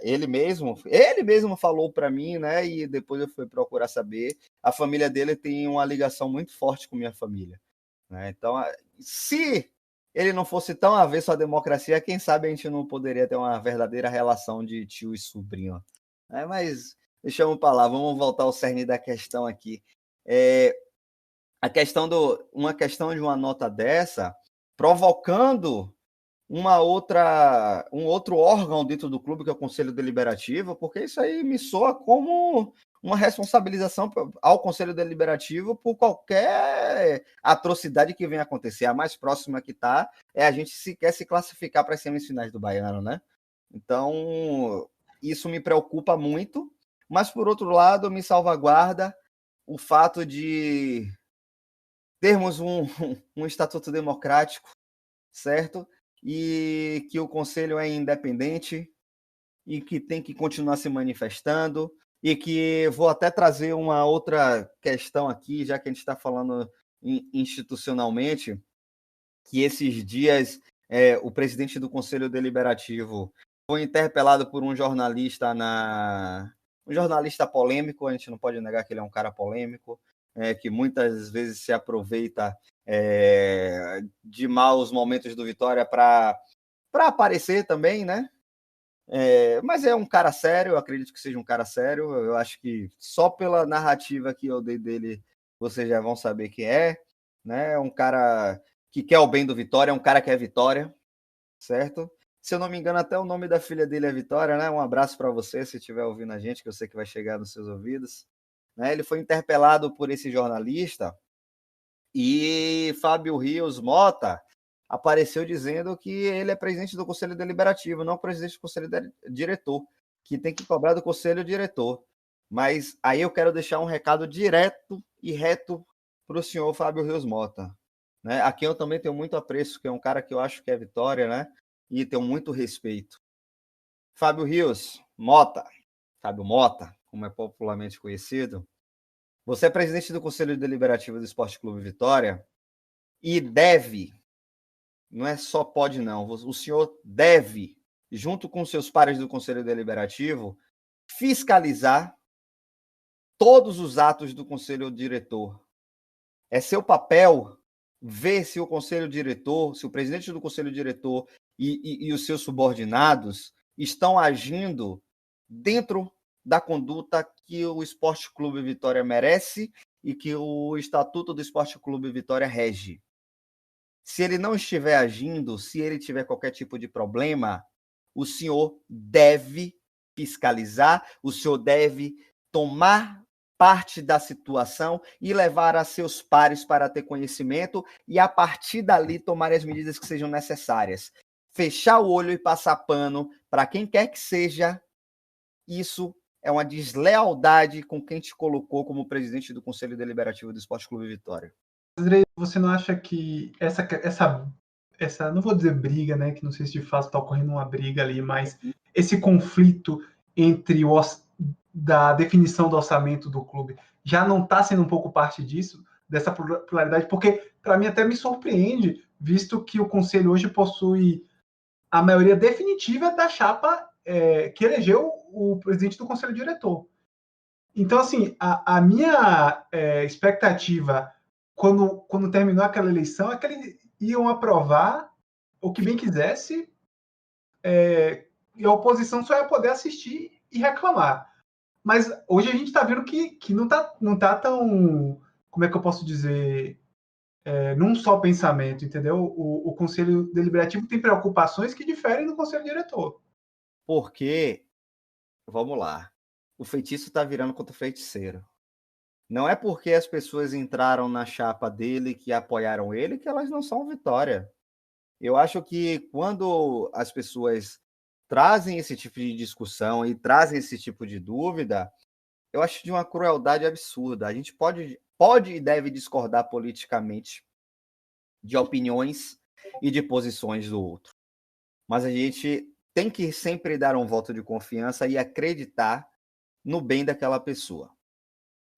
ele mesmo falou para mim, né? E depois eu fui procurar saber. A família dele tem uma ligação muito forte com minha família, né? Então, se ele não fosse tão avesso à democracia, quem sabe a gente não poderia ter uma verdadeira relação de tio e sobrinho, né? Mas deixamos para lá, vamos voltar ao cerne da questão aqui. Uma questão de uma nota dessa provocando um outro órgão dentro do clube, que é o Conselho Deliberativo, porque isso aí me soa como uma responsabilização ao Conselho Deliberativo por qualquer atrocidade que venha acontecer. A mais próxima que está é a gente sequer se classificar para as semifinais do Baiano, né? Então, isso me preocupa muito, mas, por outro lado, me salvaguarda o fato de termos um estatuto democrático, certo? E que o Conselho é independente e que tem que continuar se manifestando, e que vou até trazer uma outra questão aqui, já que a gente está falando institucionalmente, que esses dias o presidente do Conselho Deliberativo foi interpelado por um jornalista um jornalista polêmico, a gente não pode negar que ele é um cara polêmico, que muitas vezes se aproveita de maus momentos do Vitória para aparecer também, né? Mas é um cara sério, eu acredito que seja um cara sério. Eu acho que só pela narrativa que eu dei dele, vocês já vão saber quem é, né? É um cara que quer o bem do Vitória, é um cara que é Vitória, certo? Se eu não me engano, até o nome da filha dele é Vitória, né? Um abraço para você, se estiver ouvindo a gente, que eu sei que vai chegar nos seus ouvidos. né? Ele foi interpelado por esse jornalista e Fábio Rios Mota apareceu dizendo que ele é presidente do Conselho Deliberativo, não presidente do Conselho Diretor, que tem que cobrar do Conselho Diretor. Mas aí eu quero deixar um recado direto e reto para o senhor Fábio Rios Mota, né? A quem eu também tenho muito apreço, que é um cara que eu acho que é vitória, né? E tenho muito respeito. Fábio Rios Mota, Fábio Mota, como é popularmente conhecido, você é presidente do Conselho Deliberativo do Esporte Clube Vitória e deve, não é só pode não, o senhor deve, junto com seus pares do Conselho Deliberativo, fiscalizar todos os atos do Conselho Diretor. É seu papel ver se o Conselho Diretor, se o presidente do Conselho Diretor e os seus subordinados estão agindo dentro da conduta que o Esporte Clube Vitória merece e que o Estatuto do Esporte Clube Vitória rege. Se ele não estiver agindo, se ele tiver qualquer tipo de problema, o senhor deve fiscalizar, o senhor deve tomar parte da situação e levar a seus pares para ter conhecimento e, a partir dali, tomar as medidas que sejam necessárias. Fechar o olho e passar pano para quem quer que seja, isso é uma deslealdade com quem te colocou como presidente do Conselho Deliberativo do Esporte Clube Vitória. André, você não acha que essa não vou dizer briga, né, que não sei se de fato está ocorrendo uma briga ali, mas esse conflito entre da definição do orçamento do clube já não está sendo um pouco parte disso, dessa pluralidade? Porque, para mim, até me surpreende, visto que o Conselho hoje possui a maioria definitiva da chapa que elegeu o presidente do Conselho Diretor. Então, assim, a minha expectativa, quando terminou aquela eleição, é que eles iam aprovar o que bem quisesse, e a oposição só ia poder assistir e reclamar. Mas hoje a gente está vendo que não tá tão, como é que eu posso dizer, num só pensamento, entendeu? O Conselho Deliberativo tem preocupações que diferem do Conselho Diretor. Porque, vamos lá, o feitiço está virando contra o feiticeiro. Não é porque as pessoas entraram na chapa dele, que apoiaram ele, que elas não são Vitória. Eu acho que quando as pessoas trazem esse tipo de discussão e trazem esse tipo de dúvida, eu acho de uma crueldade absurda. A gente pode e deve discordar politicamente de opiniões e de posições do outro. Mas a gente tem que sempre dar um voto de confiança e acreditar no bem daquela pessoa,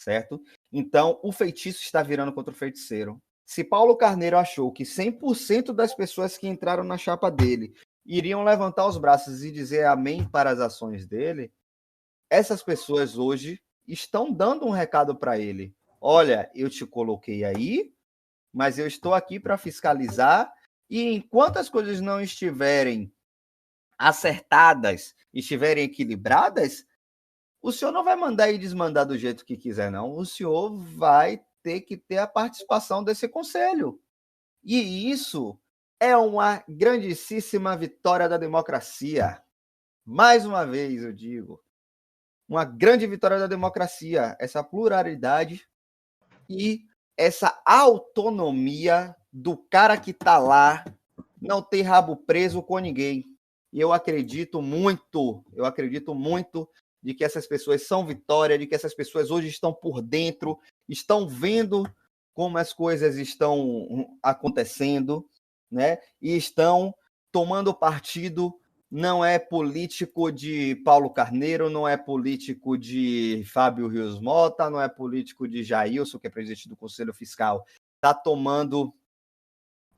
certo? Então, o feitiço está virando contra o feiticeiro. Se Paulo Carneiro achou que 100% das pessoas que entraram na chapa dele iriam levantar os braços e dizer amém para as ações dele, essas pessoas hoje estão dando um recado para ele. Olha, eu te coloquei aí, mas eu estou aqui para fiscalizar, e enquanto as coisas não estiverem acertadas, estiverem equilibradas, o senhor não vai mandar e desmandar do jeito que quiser, não. O senhor vai ter que ter a participação desse conselho. E isso é uma grandíssima vitória da democracia. Mais uma vez, eu digo, uma grande vitória da democracia, essa pluralidade e essa autonomia do cara que está lá, não ter rabo preso com ninguém. E eu acredito muito de que essas pessoas são Vitória, de que essas pessoas hoje estão por dentro, estão vendo como as coisas estão acontecendo, né? E estão tomando partido. Não é político de Paulo Carneiro, não é político de Fábio Rios Mota, não é político de Jailson, que é presidente do Conselho Fiscal. Está tomando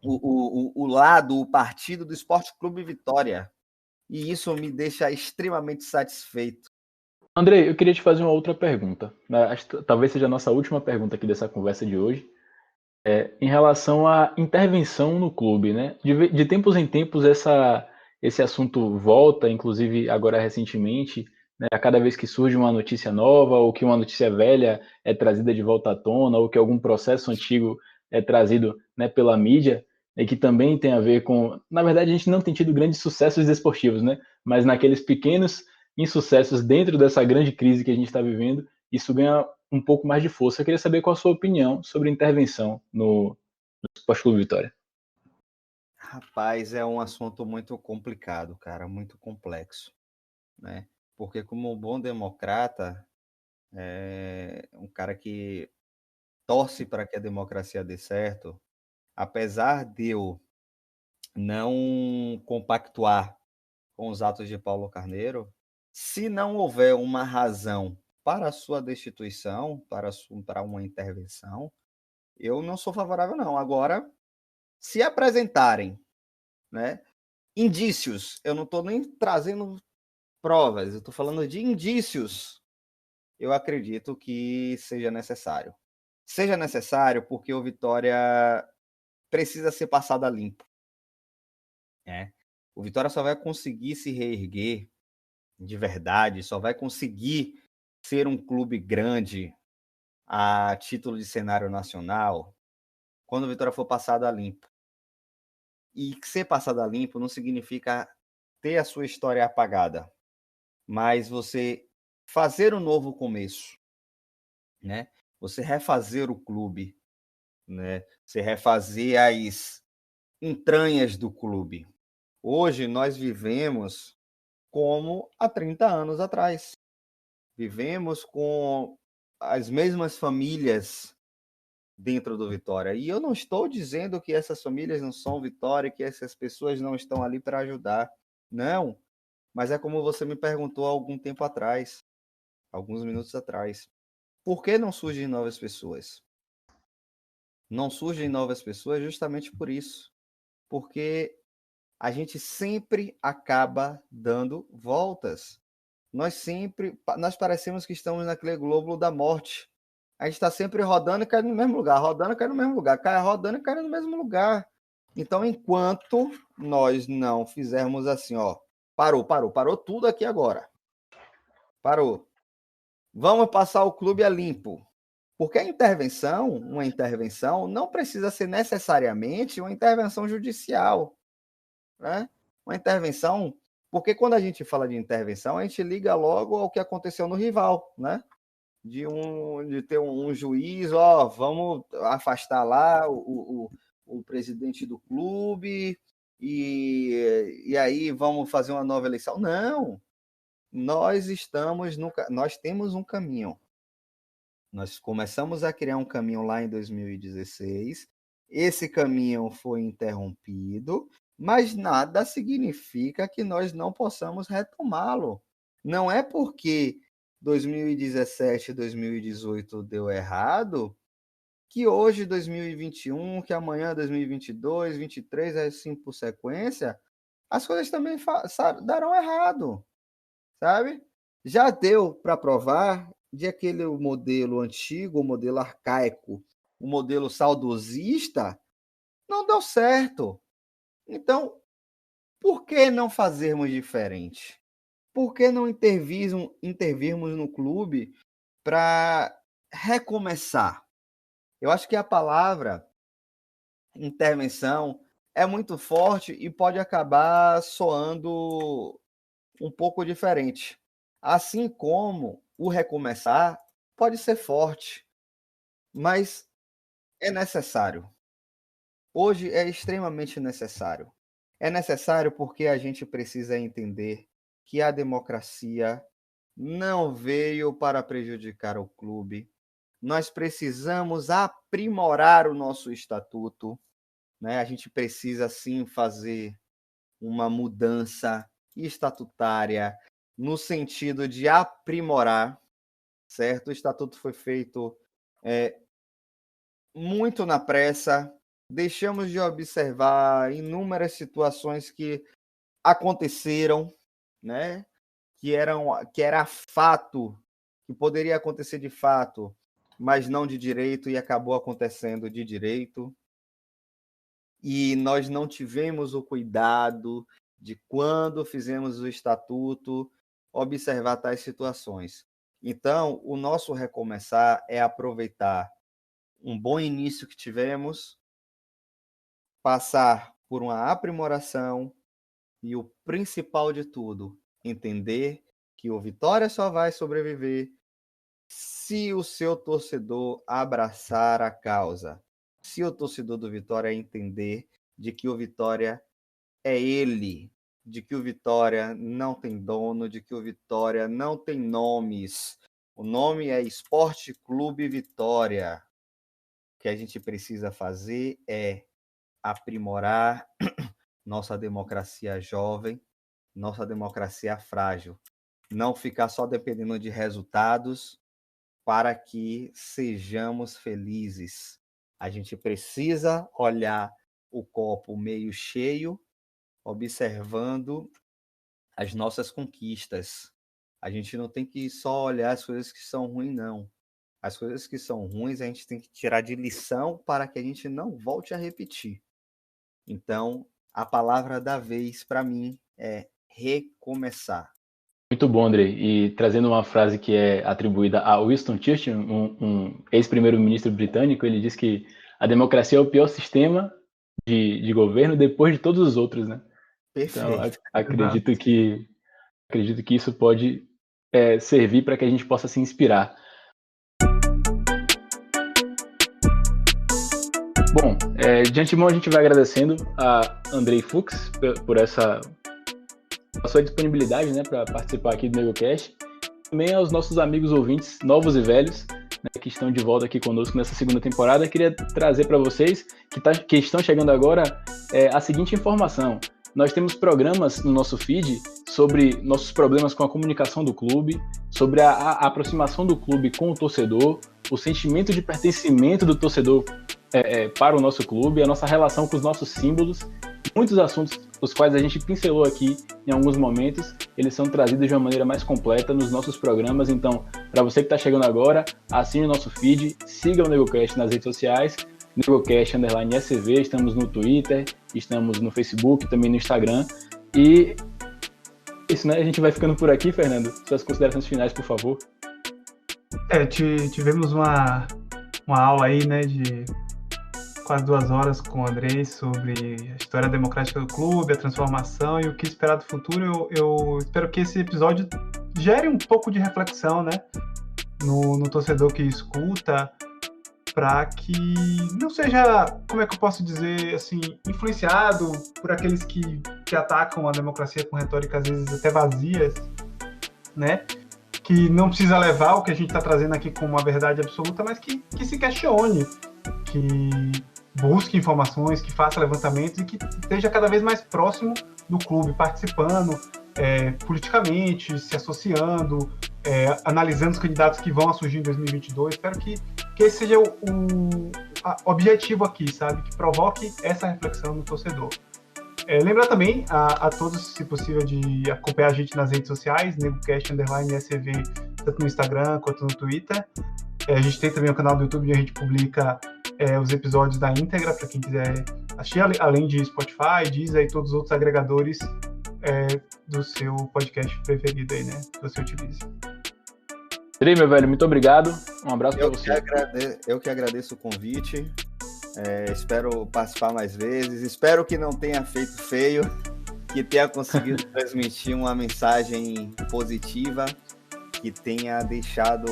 o lado, o partido do Esporte Clube Vitória. E isso me deixa extremamente satisfeito. Andrei, eu queria te fazer uma outra pergunta. Talvez seja a nossa última pergunta aqui dessa conversa de hoje. Em relação à intervenção no clube, né? De tempos em tempos, esse assunto volta, inclusive agora recentemente, né? A cada vez que surge uma notícia nova, ou que uma notícia velha é trazida de volta à tona, ou que algum processo antigo é trazido, né, pela mídia, e que também tem a ver com... Na verdade, a gente não tem tido grandes sucessos desportivos, né? Mas naqueles pequenos insucessos dentro dessa grande crise que a gente está vivendo, isso ganha um pouco mais de força. Eu queria saber qual a sua opinião sobre intervenção no Esporte Clube Vitória. Rapaz, é um assunto muito complicado, cara, muito complexo, né? Porque como um bom democrata, um cara que torce para que a democracia dê certo, apesar de eu não compactuar com os atos de Paulo Carneiro, se não houver uma razão para a sua destituição, para uma intervenção, eu não sou favorável, não. Agora, se apresentarem, né, indícios, eu não estou nem trazendo provas, eu estou falando de indícios, eu acredito que seja necessário. Seja necessário porque o Vitória precisa ser passado a limpo. Né? O Vitória só vai conseguir se reerguer de verdade, só vai conseguir ser um clube grande a título de cenário nacional quando o Vitória for passado a limpo. E ser passado a limpo não significa ter a sua história apagada, mas você fazer um novo começo, né? Você refazer o clube, né? Você refazer as entranhas do clube. Hoje nós vivemos como há 30 anos atrás. Vivemos com as mesmas famílias dentro do Vitória. E eu não estou dizendo que essas famílias não são Vitória, que essas pessoas não estão ali para ajudar. Não. Mas é como você me perguntou há algum tempo atrás, alguns minutos atrás. Por que não surgem novas pessoas? Não surgem novas pessoas justamente por isso. Porque a gente sempre acaba dando voltas. Nós parecemos que estamos naquele globo da morte. A gente está sempre rodando e cai no mesmo lugar, rodando e cai no mesmo lugar, cai rodando e cai no mesmo lugar. Então, enquanto nós não fizermos assim, ó, parou tudo aqui agora. Parou. Vamos passar o clube a limpo. Porque uma intervenção não precisa ser necessariamente uma intervenção judicial, né? Uma intervenção, porque quando a gente fala de intervenção, a gente liga logo ao que aconteceu no rival, né? De ter um juiz, ó, vamos afastar lá o presidente do clube e aí vamos fazer uma nova eleição. Não, nós temos um caminho. Nós começamos a criar um caminho lá em 2016. Esse caminho foi interrompido, mas nada significa que nós não possamos retomá-lo. Não é porque 2017 e 2018 deu errado que hoje 2021, que amanhã 2022, 23, assim por sequência, as coisas também darão errado, sabe? Já deu para provar de aquele modelo antigo, o modelo arcaico, o modelo saudosista, não deu certo. Então, por que não fazermos diferente? Por que não intervirmos no clube para recomeçar? Eu acho que a palavra intervenção é muito forte e pode acabar soando um pouco diferente. Assim como o recomeçar pode ser forte, mas é necessário. Hoje é extremamente necessário. É necessário porque a gente precisa entender que a democracia não veio para prejudicar o clube. Nós precisamos aprimorar o nosso estatuto, né? A gente precisa sim fazer uma mudança estatutária no sentido de aprimorar, certo? O estatuto foi feito muito na pressa, deixamos de observar inúmeras situações que aconteceram, né? Que era fato, que poderia acontecer de fato, mas não de direito e acabou acontecendo de direito. E nós não tivemos o cuidado de, quando fizemos o estatuto, observar tais situações. Então, o nosso recomeçar é aproveitar um bom início que tivemos, passar por uma aprimoração e o principal de tudo, entender que o Vitória só vai sobreviver Se o seu torcedor abraçar a causa, se o torcedor do Vitória entender de que o Vitória é ele, de que o Vitória não tem dono, de que o Vitória não tem nomes. O nome é Esporte Clube Vitória. O que a gente precisa fazer é aprimorar nossa democracia jovem, nossa democracia frágil. Não ficar só dependendo de resultados para que sejamos felizes. A gente precisa olhar o copo meio cheio, observando as nossas conquistas. A gente não tem que só olhar as coisas que são ruins, não. As coisas que são ruins a gente tem que tirar de lição para que a gente não volte a repetir. Então, a palavra da vez para mim é recomeçar. Muito bom, Andrei. E trazendo uma frase que é atribuída a Winston Churchill, um ex-primeiro-ministro britânico, ele diz que a democracia é o pior sistema de governo depois de todos os outros, né? Perfeito. Então, acredito que isso pode servir para que a gente possa se inspirar. Bom, de antemão a gente vai agradecendo a Andrei Fuchs por essa sua disponibilidade, né, para participar aqui do NegoCast. Também aos nossos amigos ouvintes, novos e velhos, né, que estão de volta aqui conosco nessa segunda temporada. Eu queria trazer para vocês que estão chegando agora a seguinte informação. Nós temos programas no nosso feed sobre nossos problemas com a comunicação do clube, sobre a aproximação do clube com o torcedor, o sentimento de pertencimento do torcedor para o nosso clube, a nossa relação com os nossos símbolos. Muitos assuntos os quais a gente pincelou aqui em alguns momentos, eles são trazidos de uma maneira mais completa nos nossos programas. Então, para você que está chegando agora, assine o nosso feed, siga o NegoCast nas redes sociais, NegoCast_SCV, estamos no Twitter, estamos no Facebook, também no Instagram. E isso, né? A gente vai ficando por aqui, Fernando. Suas considerações finais, por favor. Tivemos uma aula aí, né, de quase 2 horas com o Andrei sobre a história democrática do clube, a transformação e o que esperar do futuro. Eu espero que esse episódio gere um pouco de reflexão, né, no torcedor que escuta, para que não seja, como é que eu posso dizer, assim, influenciado por aqueles que atacam a democracia com retórica às vezes até vazias, né, que não precisa levar o que a gente está trazendo aqui como uma verdade absoluta, mas que se questione, que busque informações, que faça levantamentos e que esteja cada vez mais próximo do clube, participando politicamente, se associando, analisando os candidatos que vão surgir em 2022. Espero que esse seja o objetivo aqui, sabe? Que provoque essa reflexão no torcedor. Lembrar também a todos, se possível, de acompanhar a gente nas redes sociais, NegoCast_SCV, tanto no Instagram quanto no Twitter. A gente tem também um canal do YouTube onde a gente publica os episódios da íntegra, para quem quiser assistir, além de Spotify, Deezer e todos os outros agregadores do seu podcast preferido aí, né? Que você utilize. Andrei, meu velho, muito obrigado. Um abraço para você. Eu que agradeço o convite. Espero participar mais vezes. Espero que não tenha feito feio, que tenha conseguido transmitir uma mensagem positiva, que tenha deixado,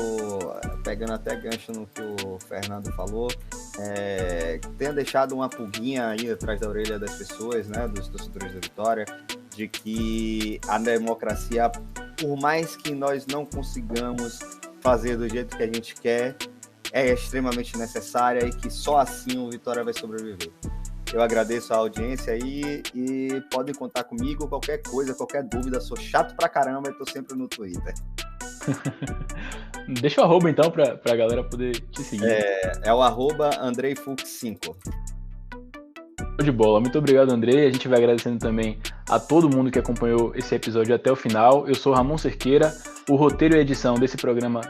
pegando até gancho no que o Fernando falou, que tenha deixado uma pulguinha aí atrás da orelha das pessoas, né, dos torcedores da Vitória, de que a democracia, por mais que nós não consigamos fazer do jeito que a gente quer, é extremamente necessária e que só assim o Vitória vai sobreviver. Eu agradeço a audiência aí e podem contar comigo, qualquer coisa, qualquer dúvida. Sou chato pra caramba e tô sempre no Twitter. Deixa o arroba então pra galera poder te seguir. É o @AndreiFux5. De bola, muito obrigado, Andrei. A gente vai agradecendo também a todo mundo que acompanhou esse episódio até o final. Eu sou Ramon Cerqueira, o roteiro e a edição desse programa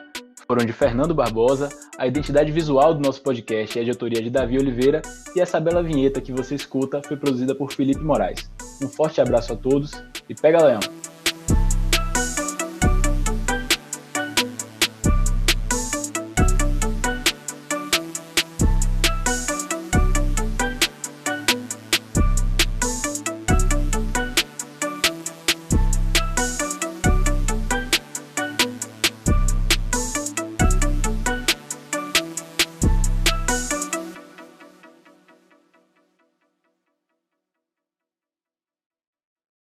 foram de Fernando Barbosa, a identidade visual do nosso podcast é de autoria de Davi Oliveira e essa bela vinheta que você escuta foi produzida por Felipe Moraes. Um forte abraço a todos e pega, Leão!